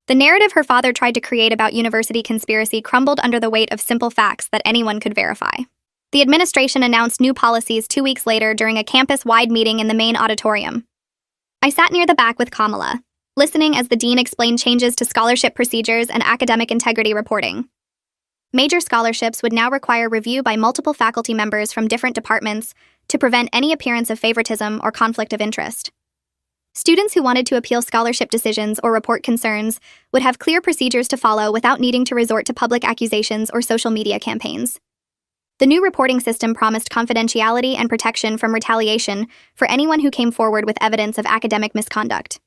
The narrative her father tried to create about university conspiracy crumbled under the weight of simple facts that anyone could verify. The administration announced new policies 2 weeks later during a campus-wide meeting in the main auditorium. I sat near the back with Kamala, listening as the dean explained changes to scholarship procedures and academic integrity reporting. Major scholarships would now require review by multiple faculty members from different departments to prevent any appearance of favoritism or conflict of interest. Students who wanted to appeal scholarship decisions or report concerns would have clear procedures to follow without needing to resort to public accusations or social media campaigns. The new reporting system promised confidentiality and protection from retaliation for anyone who came forward with evidence of academic misconduct.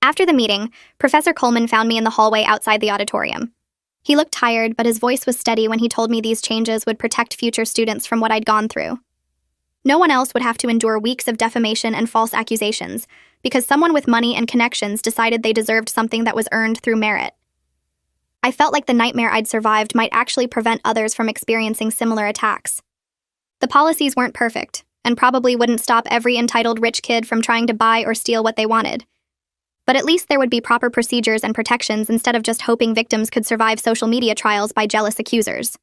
After the meeting, Professor Coleman found me in the hallway outside the auditorium. He looked tired, but his voice was steady when he told me these changes would protect future students from what I'd gone through. No one else would have to endure weeks of defamation and false accusations because someone with money and connections decided they deserved something that was earned through merit. I felt like the nightmare I'd survived might actually prevent others from experiencing similar attacks. The policies weren't perfect, and probably wouldn't stop every entitled rich kid from trying to buy or steal what they wanted. But at least there would be proper procedures and protections instead of just hoping victims could survive social media trials by jealous accusers.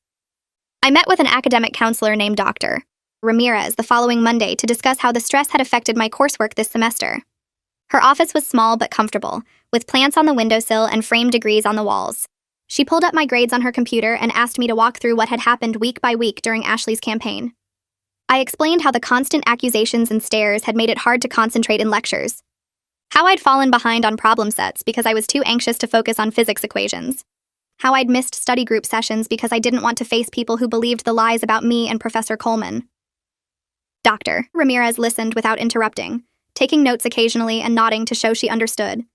I met with an academic counselor named Dr. Ramirez the following Monday to discuss how the stress had affected my coursework this semester. Her office was small but comfortable, with plants on the windowsill and framed degrees on the walls. She pulled up my grades on her computer and asked me to walk through what had happened week by week during Ashley's campaign. I explained how the constant accusations and stares had made it hard to concentrate in lectures. How I'd fallen behind on problem sets because I was too anxious to focus on physics equations. How I'd missed study group sessions because I didn't want to face people who believed the lies about me and Professor Coleman. Dr. Ramirez listened without interrupting, taking notes occasionally and nodding to show she understood.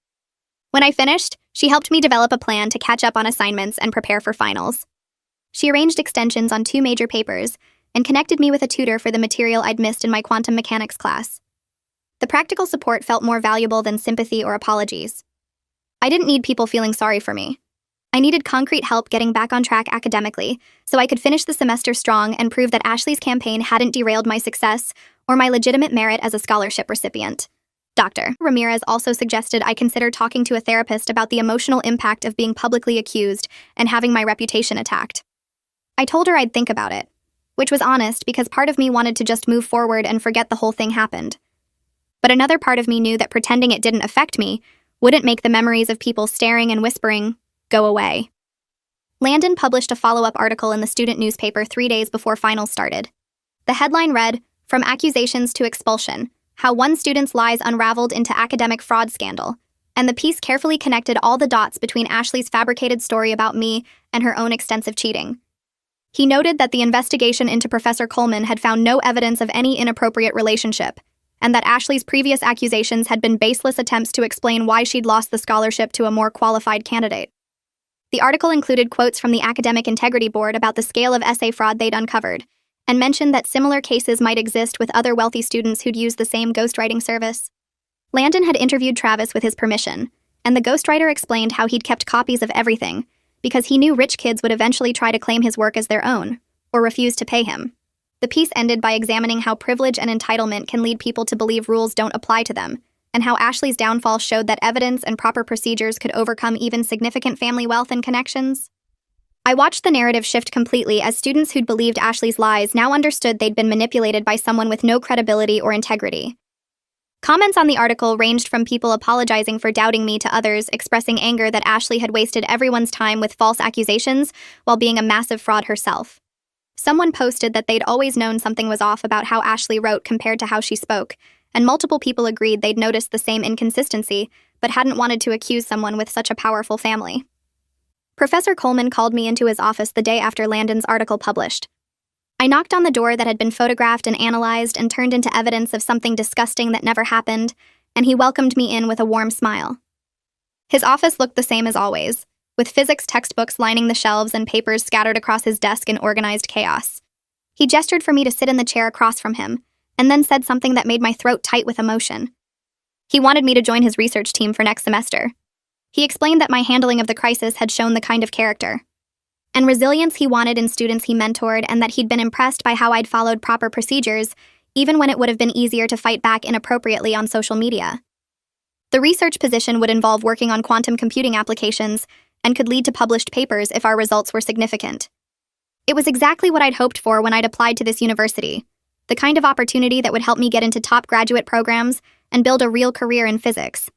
When I finished, she helped me develop a plan to catch up on assignments and prepare for finals. She arranged extensions on 2 major papers and connected me with a tutor for the material I'd missed in my quantum mechanics class. The practical support felt more valuable than sympathy or apologies. I didn't need people feeling sorry for me. I needed concrete help getting back on track academically so I could finish the semester strong and prove that Ashley's campaign hadn't derailed my success or my legitimate merit as a scholarship recipient. Dr. Ramirez also suggested I consider talking to a therapist about the emotional impact of being publicly accused and having my reputation attacked. I told her I'd think about it, which was honest because part of me wanted to just move forward and forget the whole thing happened. But another part of me knew that pretending it didn't affect me wouldn't make the memories of people staring and whispering go away. Landon published a follow-up article in the student newspaper 3 days before finals started. The headline read, "From Accusations to Expulsion, How One Student's Lies Unraveled into Academic Fraud Scandal," and the piece carefully connected all the dots between Ashley's fabricated story about me and her own extensive cheating. He noted that the investigation into Professor Coleman had found no evidence of any inappropriate relationship, and that Ashley's previous accusations had been baseless attempts to explain why she'd lost the scholarship to a more qualified candidate. The article included quotes from the Academic Integrity Board about the scale of essay fraud they'd uncovered, and mentioned that similar cases might exist with other wealthy students who'd used the same ghostwriting service. Landon had interviewed Travis with his permission, and the ghostwriter explained how he'd kept copies of everything, because he knew rich kids would eventually try to claim his work as their own, or refuse to pay him. The piece ended by examining how privilege and entitlement can lead people to believe rules don't apply to them, and how Ashley's downfall showed that evidence and proper procedures could overcome even significant family wealth and connections. I watched the narrative shift completely as students who'd believed Ashley's lies now understood they'd been manipulated by someone with no credibility or integrity. Comments on the article ranged from people apologizing for doubting me to others expressing anger that Ashley had wasted everyone's time with false accusations while being a massive fraud herself. Someone posted that they'd always known something was off about how Ashley wrote compared to how she spoke, and multiple people agreed they'd noticed the same inconsistency, but hadn't wanted to accuse someone with such a powerful family. Professor Coleman called me into his office the day after Landon's article published. I knocked on the door that had been photographed and analyzed and turned into evidence of something disgusting that never happened, and he welcomed me in with a warm smile. His office looked the same as always, with physics textbooks lining the shelves and papers scattered across his desk in organized chaos. He gestured for me to sit in the chair across from him, and then said something that made my throat tight with emotion. He wanted me to join his research team for next semester. He explained that my handling of the crisis had shown the kind of character and resilience he wanted in students he mentored, and that he'd been impressed by how I'd followed proper procedures, even when it would have been easier to fight back inappropriately on social media. The research position would involve working on quantum computing applications and could lead to published papers if our results were significant. It was exactly what I'd hoped for when I'd applied to this university, the kind of opportunity that would help me get into top graduate programs and build a real career in physics.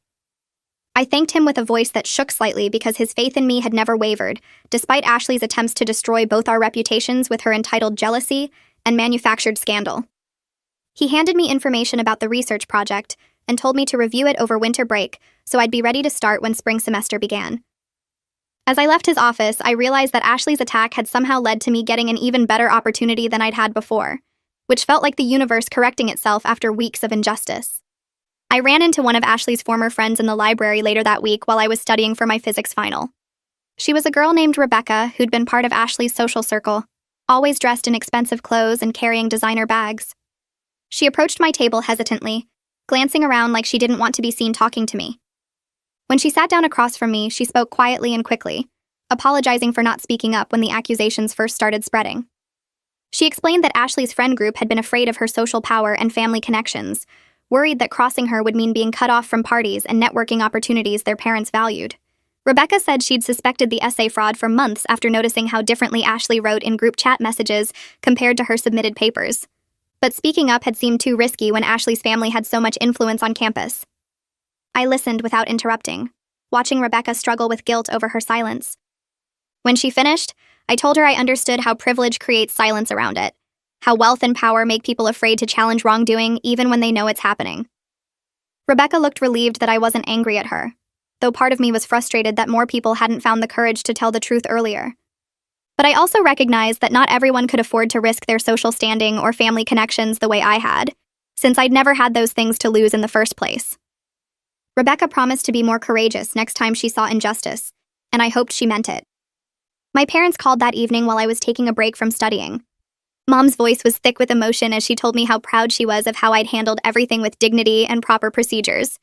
I thanked him with a voice that shook slightly because his faith in me had never wavered, despite Ashley's attempts to destroy both our reputations with her entitled jealousy and manufactured scandal. He handed me information about the research project and told me to review it over winter break so I'd be ready to start when spring semester began. As I left his office, I realized that Ashley's attack had somehow led to me getting an even better opportunity than I'd had before, which felt like the universe correcting itself after weeks of injustice. I ran into one of Ashley's former friends in the library later that week while I was studying for my physics final. She was a girl named Rebecca who'd been part of Ashley's social circle, always dressed in expensive clothes and carrying designer bags. She approached my table hesitantly, glancing around like she didn't want to be seen talking to me. When she sat down across from me, she spoke quietly and quickly, apologizing for not speaking up when the accusations first started spreading. She explained that Ashley's friend group had been afraid of her social power and family connections, worried that crossing her would mean being cut off from parties and networking opportunities their parents valued. Rebecca said she'd suspected the essay fraud for months after noticing how differently Ashley wrote in group chat messages compared to her submitted papers. But speaking up had seemed too risky when Ashley's family had so much influence on campus. I listened without interrupting, watching Rebecca struggle with guilt over her silence. When she finished, I told her I understood how privilege creates silence around it, how wealth and power make people afraid to challenge wrongdoing even when they know it's happening. Rebecca looked relieved that I wasn't angry at her, though part of me was frustrated that more people hadn't found the courage to tell the truth earlier. But I also recognized that not everyone could afford to risk their social standing or family connections the way I had, since I'd never had those things to lose in the first place. Rebecca promised to be more courageous next time she saw injustice, and I hoped she meant it. My parents called that evening while I was taking a break from studying. Mom's voice was thick with emotion as she told me how proud she was of how I'd handled everything with dignity and proper procedures.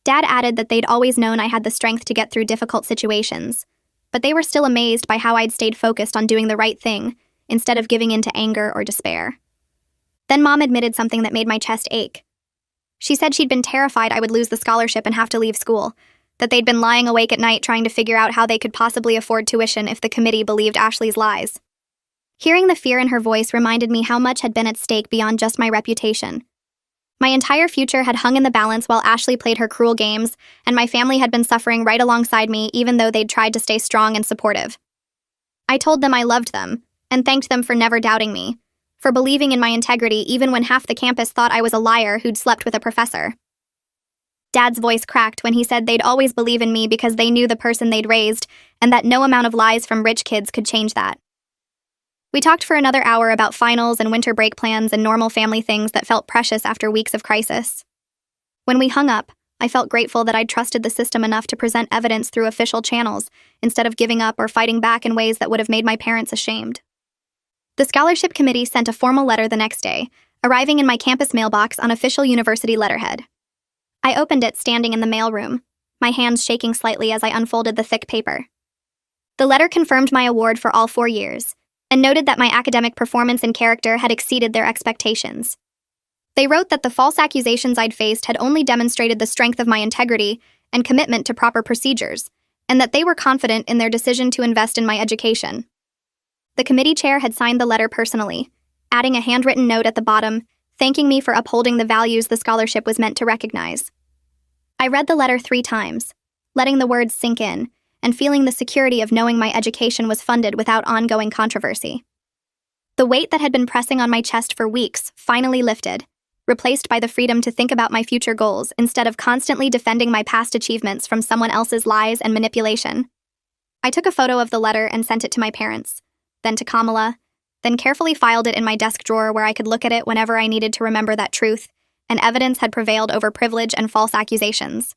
Dad added that they'd always known I had the strength to get through difficult situations, but they were still amazed by how I'd stayed focused on doing the right thing instead of giving in to anger or despair. Then Mom admitted something that made my chest ache. She said she'd been terrified I would lose the scholarship and have to leave school, that they'd been lying awake at night trying to figure out how they could possibly afford tuition if the committee believed Ashley's lies. Hearing the fear in her voice reminded me how much had been at stake beyond just my reputation. My entire future had hung in the balance while Ashley played her cruel games, and my family had been suffering right alongside me even though they'd tried to stay strong and supportive. I told them I loved them, and thanked them for never doubting me, for believing in my integrity even when half the campus thought I was a liar who'd slept with a professor. Dad's voice cracked when he said they'd always believe in me because they knew the person they'd raised, and that no amount of lies from rich kids could change that. We talked for another hour about finals and winter break plans and normal family things that felt precious after weeks of crisis. When we hung up, I felt grateful that I'd trusted the system enough to present evidence through official channels, instead of giving up or fighting back in ways that would have made my parents ashamed. The scholarship committee sent a formal letter the next day, arriving in my campus mailbox on official university letterhead. I opened it standing in the mailroom, my hands shaking slightly as I unfolded the thick paper. The letter confirmed my award for all 4 years, and noted that my academic performance and character had exceeded their expectations. They wrote that the false accusations I'd faced had only demonstrated the strength of my integrity and commitment to proper procedures, and that they were confident in their decision to invest in my education. The committee chair had signed the letter personally, adding a handwritten note at the bottom, thanking me for upholding the values the scholarship was meant to recognize. I read the letter 3 times, letting the words sink in, and feeling the security of knowing my education was funded without ongoing controversy. The weight that had been pressing on my chest for weeks finally lifted, replaced by the freedom to think about my future goals instead of constantly defending my past achievements from someone else's lies and manipulation. I took a photo of the letter and sent it to my parents, then to Kamala, then carefully filed it in my desk drawer where I could look at it whenever I needed to remember that truth and evidence had prevailed over privilege and false accusations.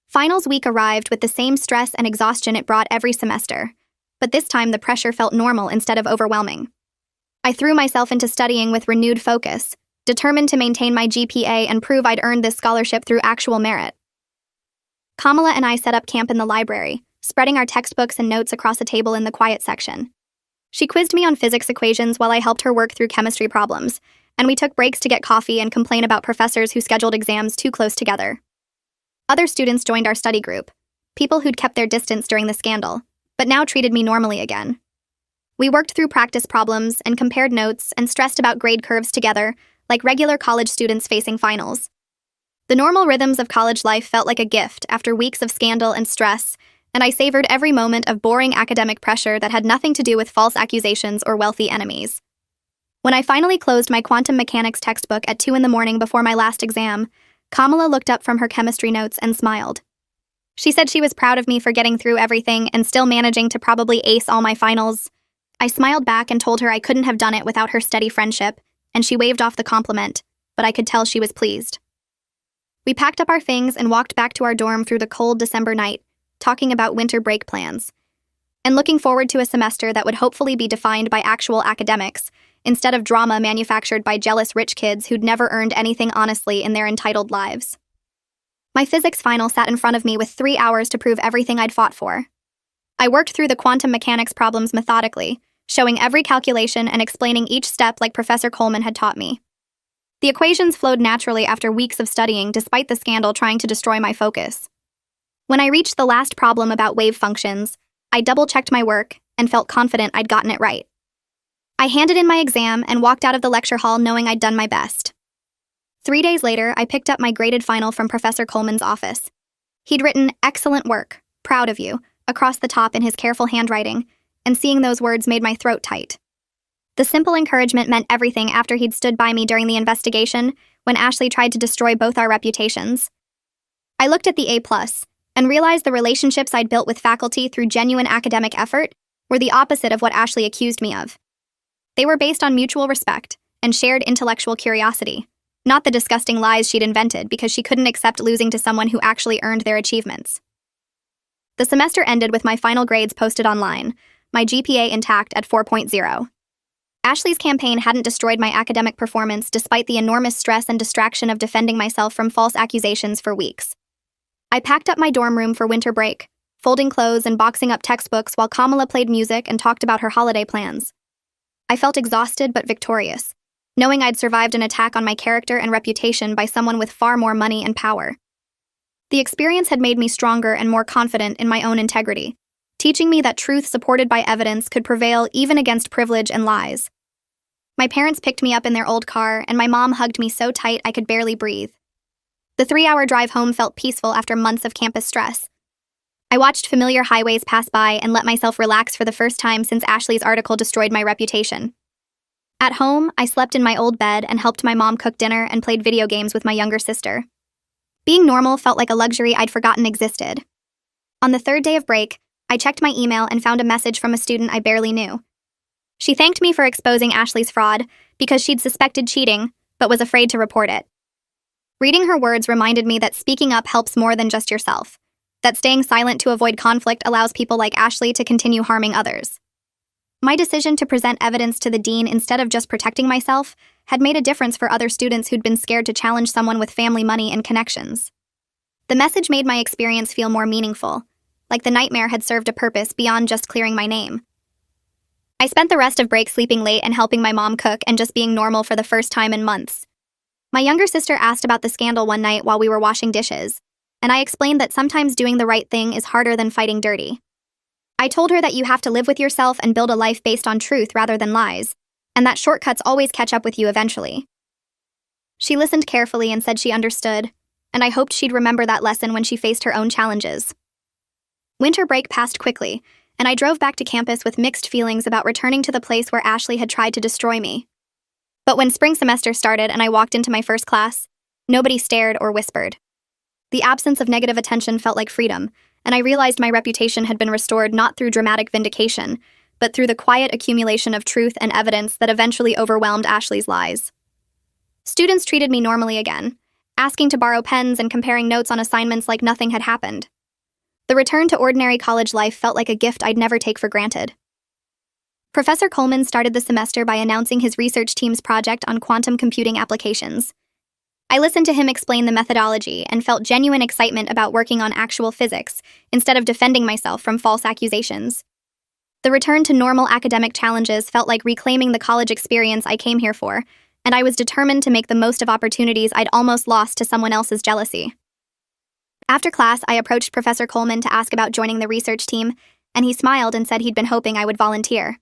Finals week arrived with the same stress and exhaustion it brought every semester, but this time the pressure felt normal instead of overwhelming. I threw myself into studying with renewed focus, determined to maintain my GPA and prove I'd earned this scholarship through actual merit. Kamala and I set up camp in the library, spreading our textbooks and notes across a table in the quiet section. She quizzed me on physics equations while I helped her work through chemistry problems, and we took breaks to get coffee and complain about professors who scheduled exams too close together. Other students joined our study group, people who'd kept their distance during the scandal, but now treated me normally again. We worked through practice problems and compared notes and stressed about grade curves together, like regular college students facing finals. The normal rhythms of college life felt like a gift after weeks of scandal and stress, and I savored every moment of boring academic pressure that had nothing to do with false accusations or wealthy enemies. When I finally closed my quantum mechanics textbook at 2 a.m. before my last exam, Kamala looked up from her chemistry notes and smiled. She said she was proud of me for getting through everything and still managing to probably ace all my finals. I smiled back and told her I couldn't have done it without her steady friendship, and she waved off the compliment, but I could tell she was pleased. We packed up our things and walked back to our dorm through the cold December night, talking about winter break plans, and looking forward to a semester that would hopefully be defined by actual academics, instead of drama manufactured by jealous rich kids who'd never earned anything honestly in their entitled lives. My physics final sat in front of me with 3 hours to prove everything I'd fought for. I worked through the quantum mechanics problems methodically, showing every calculation and explaining each step like Professor Coleman had taught me. The equations flowed naturally after weeks of studying despite the scandal trying to destroy my focus. When I reached the last problem about wave functions, I double-checked my work and felt confident I'd gotten it right. I handed in my exam and walked out of the lecture hall knowing I'd done my best. 3 days later, I picked up my graded final from Professor Coleman's office. He'd written, "Excellent work, proud of you," across the top in his careful handwriting, and seeing those words made my throat tight. The simple encouragement meant everything after he'd stood by me during the investigation when Ashley tried to destroy both our reputations. I looked at the A+ and realized the relationships I'd built with faculty through genuine academic effort were the opposite of what Ashley accused me of. They were based on mutual respect and shared intellectual curiosity, not the disgusting lies she'd invented because she couldn't accept losing to someone who actually earned their achievements. The semester ended with my final grades posted online, my GPA intact at 4.0. Ashley's campaign hadn't destroyed my academic performance despite the enormous stress and distraction of defending myself from false accusations for weeks. I packed up my dorm room for winter break, folding clothes and boxing up textbooks while Kamala played music and talked about her holiday plans. I felt exhausted but victorious, knowing I'd survived an attack on my character and reputation by someone with far more money and power. The experience had made me stronger and more confident in my own integrity, teaching me that truth supported by evidence could prevail even against privilege and lies. My parents picked me up in their old car, and my mom hugged me so tight I could barely breathe. The 3-hour drive home felt peaceful after months of campus stress. I watched familiar highways pass by and let myself relax for the first time since Ashley's article destroyed my reputation. At home, I slept in my old bed and helped my mom cook dinner and played video games with my younger sister. Being normal felt like a luxury I'd forgotten existed. On the 3rd day of break, I checked my email and found a message from a student I barely knew. She thanked me for exposing Ashley's fraud because she'd suspected cheating, but was afraid to report it. Reading her words reminded me that speaking up helps more than just yourself, that staying silent to avoid conflict allows people like Ashley to continue harming others. My decision to present evidence to the dean instead of just protecting myself had made a difference for other students who'd been scared to challenge someone with family money and connections. The message made my experience feel more meaningful, like the nightmare had served a purpose beyond just clearing my name. I spent the rest of break sleeping late and helping my mom cook and just being normal for the first time in months. My younger sister asked about the scandal one night while we were washing dishes, and I explained that sometimes doing the right thing is harder than fighting dirty. I told her that you have to live with yourself and build a life based on truth rather than lies, and that shortcuts always catch up with you eventually. She listened carefully and said she understood, and I hoped she'd remember that lesson when she faced her own challenges. Winter break passed quickly, and I drove back to campus with mixed feelings about returning to the place where Ashley had tried to destroy me. But when spring semester started and I walked into my first class, nobody stared or whispered. The absence of negative attention felt like freedom, and I realized my reputation had been restored not through dramatic vindication, but through the quiet accumulation of truth and evidence that eventually overwhelmed Ashley's lies. Students treated me normally again, asking to borrow pens and comparing notes on assignments like nothing had happened. The return to ordinary college life felt like a gift I'd never take for granted. Professor Coleman started the semester by announcing his research team's project on quantum computing applications. I listened to him explain the methodology and felt genuine excitement about working on actual physics, instead of defending myself from false accusations. The return to normal academic challenges felt like reclaiming the college experience I came here for, and I was determined to make the most of opportunities I'd almost lost to someone else's jealousy. After class, I approached Professor Coleman to ask about joining the research team, and he smiled and said he'd been hoping I would volunteer.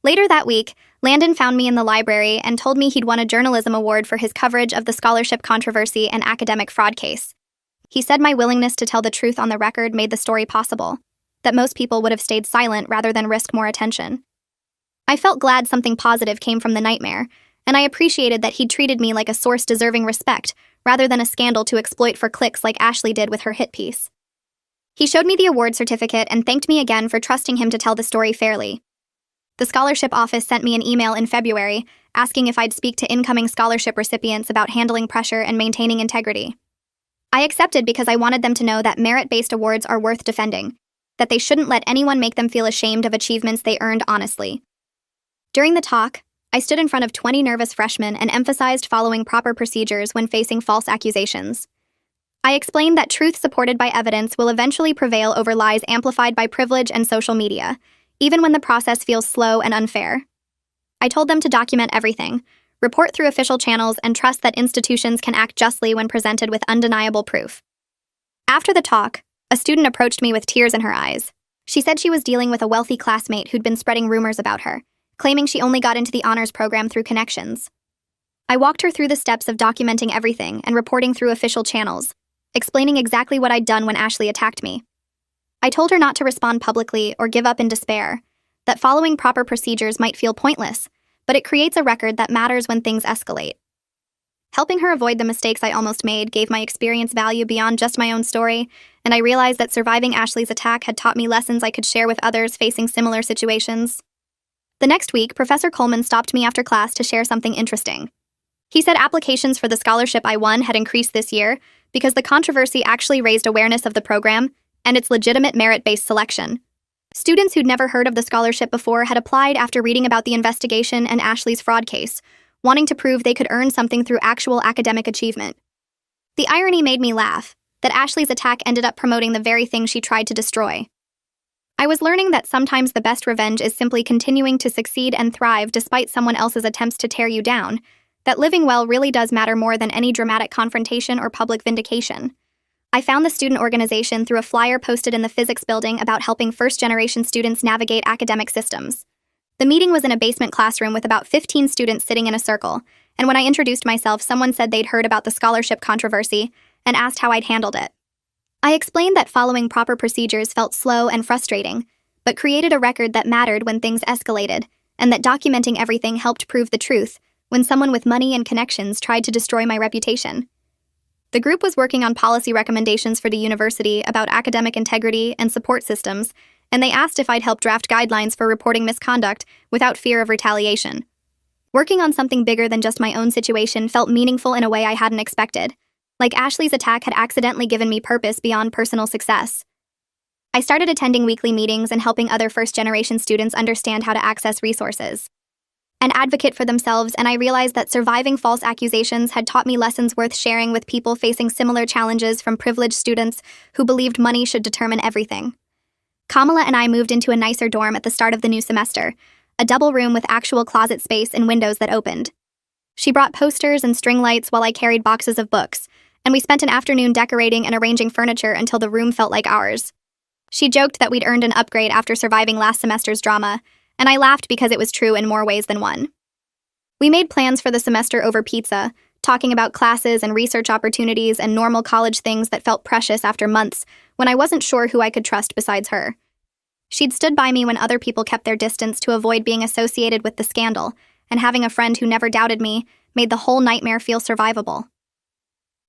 Later that week, Landon found me in the library and told me he'd won a journalism award for his coverage of the scholarship controversy and academic fraud case. He said my willingness to tell the truth on the record made the story possible, that most people would have stayed silent rather than risk more attention. I felt glad something positive came from the nightmare, and I appreciated that he'd treated me like a source deserving respect, rather than a scandal to exploit for clicks like Ashley did with her hit piece. He showed me the award certificate and thanked me again for trusting him to tell the story fairly. The scholarship office sent me an email in February asking if I'd speak to incoming scholarship recipients about handling pressure and maintaining integrity. I accepted because I wanted them to know that merit-based awards are worth defending, that they shouldn't let anyone make them feel ashamed of achievements they earned honestly. During the talk, I stood in front of 20 nervous freshmen and emphasized following proper procedures when facing false accusations. I explained that truth supported by evidence will eventually prevail over lies amplified by privilege and social media, even when the process feels slow and unfair. I told them to document everything, report through official channels, and trust that institutions can act justly when presented with undeniable proof. After the talk, a student approached me with tears in her eyes. She said she was dealing with a wealthy classmate who'd been spreading rumors about her, claiming she only got into the honors program through connections. I walked her through the steps of documenting everything and reporting through official channels, explaining exactly what I'd done when Ashley attacked me. I told her not to respond publicly or give up in despair, that following proper procedures might feel pointless, but it creates a record that matters when things escalate. Helping her avoid the mistakes I almost made gave my experience value beyond just my own story, and I realized that surviving Ashley's attack had taught me lessons I could share with others facing similar situations. The next week, Professor Coleman stopped me after class to share something interesting. He said applications for the scholarship I won had increased this year because the controversy actually raised awareness of the program and its legitimate merit-based selection. Students who'd never heard of the scholarship before had applied after reading about the investigation and Ashley's fraud case, wanting to prove they could earn something through actual academic achievement. The irony made me laugh, that Ashley's attack ended up promoting the very thing she tried to destroy. I was learning that sometimes the best revenge is simply continuing to succeed and thrive despite someone else's attempts to tear you down, that living well really does matter more than any dramatic confrontation or public vindication. I found the student organization through a flyer posted in the physics building about helping first-generation students navigate academic systems. The meeting was in a basement classroom with about 15 students sitting in a circle, and when I introduced myself, someone said they'd heard about the scholarship controversy and asked how I'd handled it. I explained that following proper procedures felt slow and frustrating, but created a record that mattered when things escalated, and that documenting everything helped prove the truth when someone with money and connections tried to destroy my reputation. The group was working on policy recommendations for the university about academic integrity and support systems, and they asked if I'd help draft guidelines for reporting misconduct without fear of retaliation. Working on something bigger than just my own situation felt meaningful in a way I hadn't expected, like Ashley's attack had accidentally given me purpose beyond personal success. I started attending weekly meetings and helping other first-generation students understand how to access resources and advocate for themselves, and I realized that surviving false accusations had taught me lessons worth sharing with people facing similar challenges from privileged students who believed money should determine everything. Kamala and I moved into a nicer dorm at the start of the new semester, a double room with actual closet space and windows that opened. She brought posters and string lights while I carried boxes of books, and we spent an afternoon decorating and arranging furniture until the room felt like ours. She joked that we'd earned an upgrade after surviving last semester's drama, and I laughed because it was true in more ways than one. We made plans for the semester over pizza, talking about classes and research opportunities and normal college things that felt precious after months when I wasn't sure who I could trust besides her. She'd stood by me when other people kept their distance to avoid being associated with the scandal, and having a friend who never doubted me made the whole nightmare feel survivable.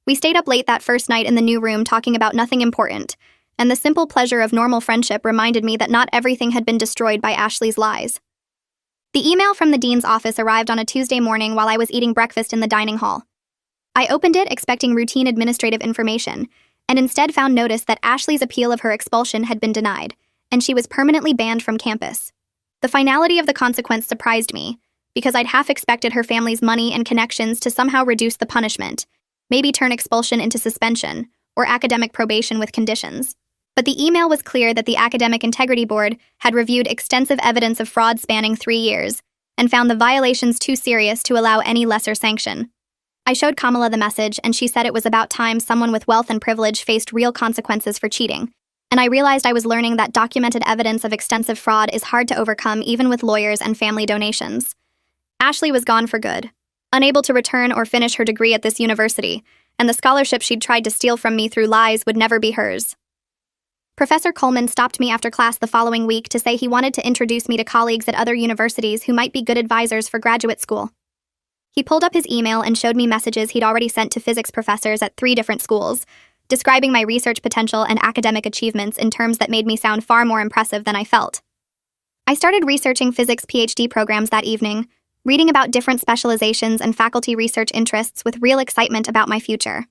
We stayed up late that first night in the new room talking about nothing important, and the simple pleasure of normal friendship reminded me that not everything had been destroyed by Ashley's lies. The email from the dean's office arrived on a Tuesday morning while I was eating breakfast in the dining hall. I opened it expecting routine administrative information, and instead found notice that Ashley's appeal of her expulsion had been denied, and she was permanently banned from campus. The finality of the consequence surprised me, because I'd half expected her family's money and connections to somehow reduce the punishment, maybe turn expulsion into suspension, or academic probation with conditions. But the email was clear that the Academic Integrity Board had reviewed extensive evidence of fraud spanning 3 years, and found the violations too serious to allow any lesser sanction. I showed Kamala the message, and she said it was about time someone with wealth and privilege faced real consequences for cheating, and I realized I was learning that documented evidence of extensive fraud is hard to overcome even with lawyers and family donations. Ashley was gone for good, unable to return or finish her degree at this university, and the scholarship she'd tried to steal from me through lies would never be hers. Professor Coleman stopped me after class the following week to say he wanted to introduce me to colleagues at other universities who might be good advisors for graduate school. He pulled up his email and showed me messages he'd already sent to physics professors at 3 different schools, describing my research potential and academic achievements in terms that made me sound far more impressive than I felt. I started researching physics PhD programs that evening, reading about different specializations and faculty research interests with real excitement about my future.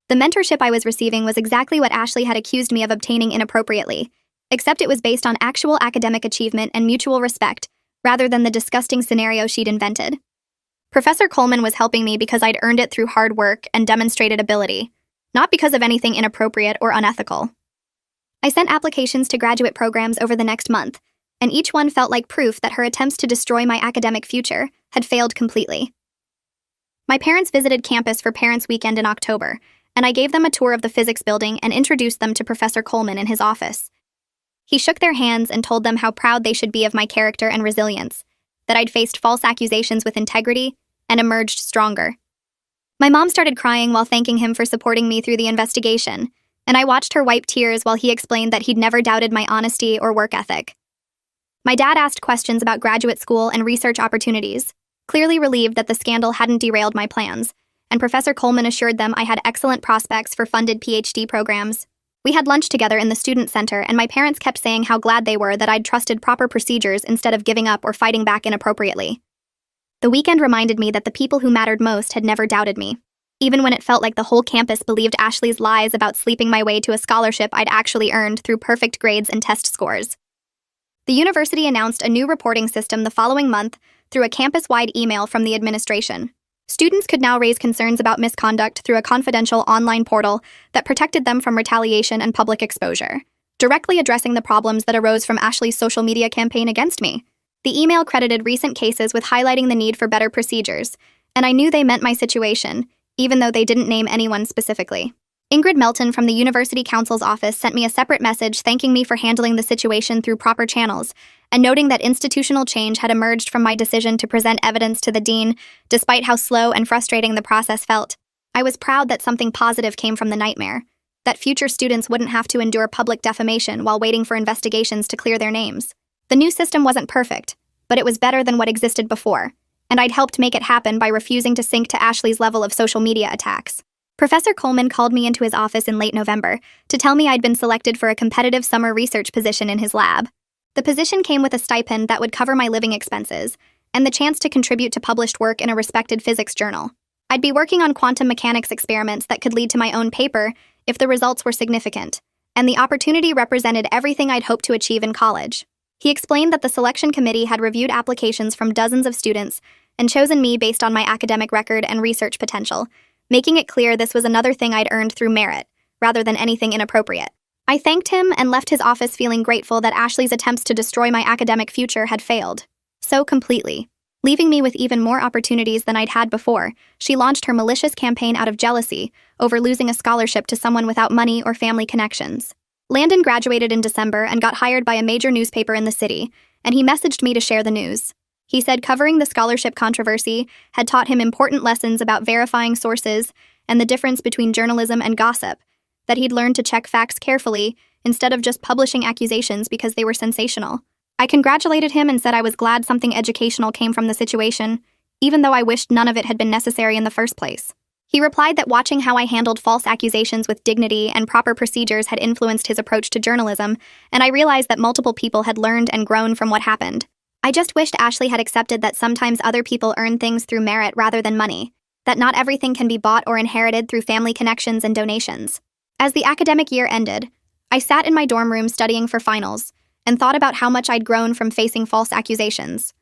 The mentorship I was receiving was exactly what Ashley had accused me of obtaining inappropriately, except it was based on actual academic achievement and mutual respect, rather than the disgusting scenario she'd invented. Professor Coleman was helping me because I'd earned it through hard work and demonstrated ability, not because of anything inappropriate or unethical. I sent applications to graduate programs over the next month, and each one felt like proof that her attempts to destroy my academic future had failed completely. My parents visited campus for Parents' Weekend in October, and I gave them a tour of the physics building and introduced them to Professor Coleman in his office. He shook their hands and told them how proud they should be of my character and resilience, that I'd faced false accusations with integrity and emerged stronger. My mom started crying while thanking him for supporting me through the investigation, and I watched her wipe tears while he explained that he'd never doubted my honesty or work ethic. My dad asked questions about graduate school and research opportunities, clearly relieved that the scandal hadn't derailed my plans, and Professor Coleman assured them I had excellent prospects for funded PhD programs. We had lunch together in the student center, and my parents kept saying how glad they were that I'd trusted proper procedures instead of giving up or fighting back inappropriately. The weekend reminded me that the people who mattered most had never doubted me, even when it felt like the whole campus believed Ashley's lies about sleeping my way to a scholarship I'd actually earned through perfect grades and test scores. The university announced a new reporting system the following month through a campus-wide email from the administration. Students could now raise concerns about misconduct through a confidential online portal that protected them from retaliation and public exposure, directly addressing the problems that arose from Ashley's social media campaign against me. The email credited recent cases with highlighting the need for better procedures, and I knew they meant my situation, even though they didn't name anyone specifically. Ingrid Melton from the University Council's office sent me a separate message thanking me for handling the situation through proper channels, and noting that institutional change had emerged from my decision to present evidence to the dean, despite how slow and frustrating the process felt. I was proud that something positive came from the nightmare, that future students wouldn't have to endure public defamation while waiting for investigations to clear their names. The new system wasn't perfect, but it was better than what existed before, and I'd helped make it happen by refusing to sink to Ashley's level of social media attacks. Professor Coleman called me into his office in late November to tell me I'd been selected for a competitive summer research position in his lab. The position came with a stipend that would cover my living expenses, and the chance to contribute to published work in a respected physics journal. I'd be working on quantum mechanics experiments that could lead to my own paper if the results were significant, and the opportunity represented everything I'd hoped to achieve in college. He explained that the selection committee had reviewed applications from dozens of students and chosen me based on my academic record and research potential, making it clear this was another thing I'd earned through merit, rather than anything inappropriate. I thanked him and left his office feeling grateful that Ashley's attempts to destroy my academic future had failed. So completely. Leaving me with even more opportunities than I'd had before, she launched her malicious campaign out of jealousy over losing a scholarship to someone without money or family connections. Landon graduated in December and got hired by a major newspaper in the city, and he messaged me to share the news. He said covering the scholarship controversy had taught him important lessons about verifying sources and the difference between journalism and gossip, that he'd learned to check facts carefully instead of just publishing accusations because they were sensational. I congratulated him and said I was glad something educational came from the situation, even though I wished none of it had been necessary in the first place. He replied that watching how I handled false accusations with dignity and proper procedures had influenced his approach to journalism, and I realized that multiple people had learned and grown from what happened. I just wished Ashley had accepted that sometimes other people earn things through merit rather than money, that not everything can be bought or inherited through family connections and donations. As the academic year ended, I sat in my dorm room studying for finals and thought about how much I'd grown from facing false accusations.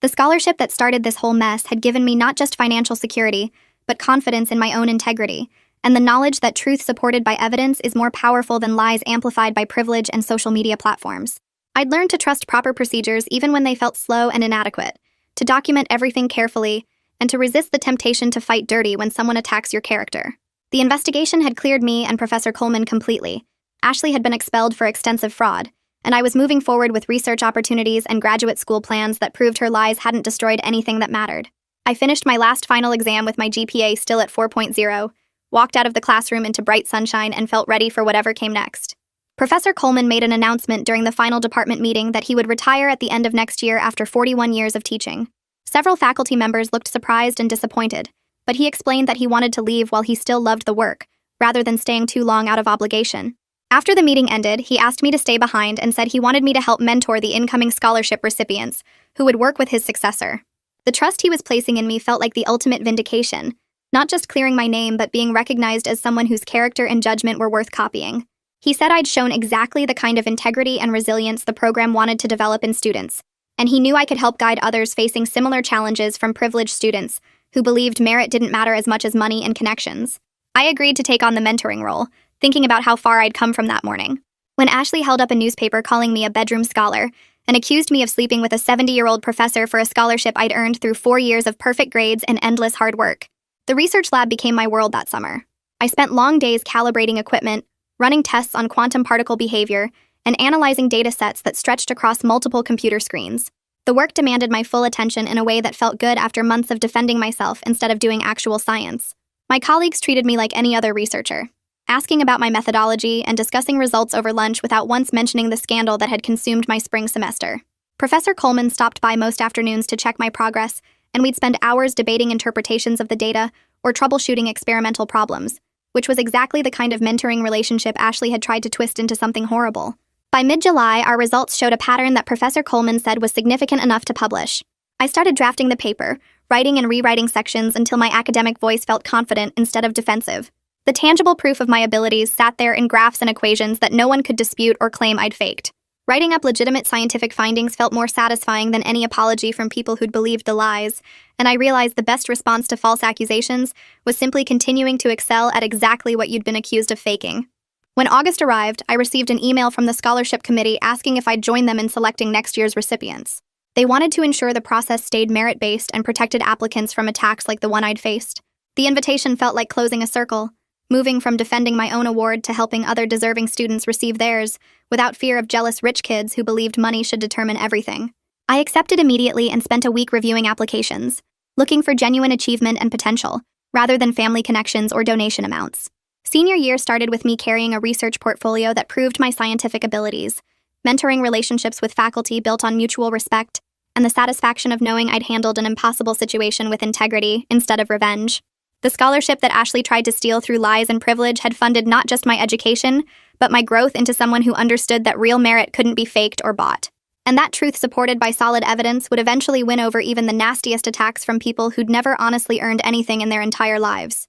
The scholarship that started this whole mess had given me not just financial security, but confidence in my own integrity, and the knowledge that truth supported by evidence is more powerful than lies amplified by privilege and social media platforms. I'd learned to trust proper procedures even when they felt slow and inadequate, to document everything carefully, and to resist the temptation to fight dirty when someone attacks your character. The investigation had cleared me and Professor Coleman completely. Ashley had been expelled for extensive fraud, and I was moving forward with research opportunities and graduate school plans that proved her lies hadn't destroyed anything that mattered. I finished my last final exam with my GPA still at 4.0, walked out of the classroom into bright sunshine, and felt ready for whatever came next. Professor Coleman made an announcement during the final department meeting that he would retire at the end of next year after 41 years of teaching. Several faculty members looked surprised and disappointed, but he explained that he wanted to leave while he still loved the work, rather than staying too long out of obligation. After the meeting ended, he asked me to stay behind and said he wanted me to help mentor the incoming scholarship recipients, who would work with his successor. The trust he was placing in me felt like the ultimate vindication, not just clearing my name but being recognized as someone whose character and judgment were worth copying. He said I'd shown exactly the kind of integrity and resilience the program wanted to develop in students, and he knew I could help guide others facing similar challenges from privileged students who believed merit didn't matter as much as money and connections. I agreed to take on the mentoring role, thinking about how far I'd come from that morning. When Ashley held up a newspaper calling me a bedroom scholar and accused me of sleeping with a 70-year-old professor for a scholarship I'd earned through 4 years of perfect grades and endless hard work, the research lab became my world that summer. I spent long days calibrating equipment, running tests on quantum particle behavior, and analyzing data sets that stretched across multiple computer screens. The work demanded my full attention in a way that felt good after months of defending myself instead of doing actual science. My colleagues treated me like any other researcher, asking about my methodology and discussing results over lunch without once mentioning the scandal that had consumed my spring semester. Professor Coleman stopped by most afternoons to check my progress, and we'd spend hours debating interpretations of the data or troubleshooting experimental problems, which was exactly the kind of mentoring relationship Ashley had tried to twist into something horrible. By mid-July, our results showed a pattern that Professor Coleman said was significant enough to publish. I started drafting the paper, writing and rewriting sections until my academic voice felt confident instead of defensive. The tangible proof of my abilities sat there in graphs and equations that no one could dispute or claim I'd faked. Writing up legitimate scientific findings felt more satisfying than any apology from people who'd believed the lies, and I realized the best response to false accusations was simply continuing to excel at exactly what you'd been accused of faking. When August arrived, I received an email from the scholarship committee asking if I'd join them in selecting next year's recipients. They wanted to ensure the process stayed merit-based and protected applicants from attacks like the one I'd faced. The invitation felt like closing a circle, moving from defending my own award to helping other deserving students receive theirs, without fear of jealous rich kids who believed money should determine everything. I accepted immediately and spent a week reviewing applications, looking for genuine achievement and potential, rather than family connections or donation amounts. Senior year started with me carrying a research portfolio that proved my scientific abilities, mentoring relationships with faculty built on mutual respect, and the satisfaction of knowing I'd handled an impossible situation with integrity instead of revenge. The scholarship that Ashley tried to steal through lies and privilege had funded not just my education, but my growth into someone who understood that real merit couldn't be faked or bought. And that truth supported by solid evidence would eventually win over even the nastiest attacks from people who'd never honestly earned anything in their entire lives.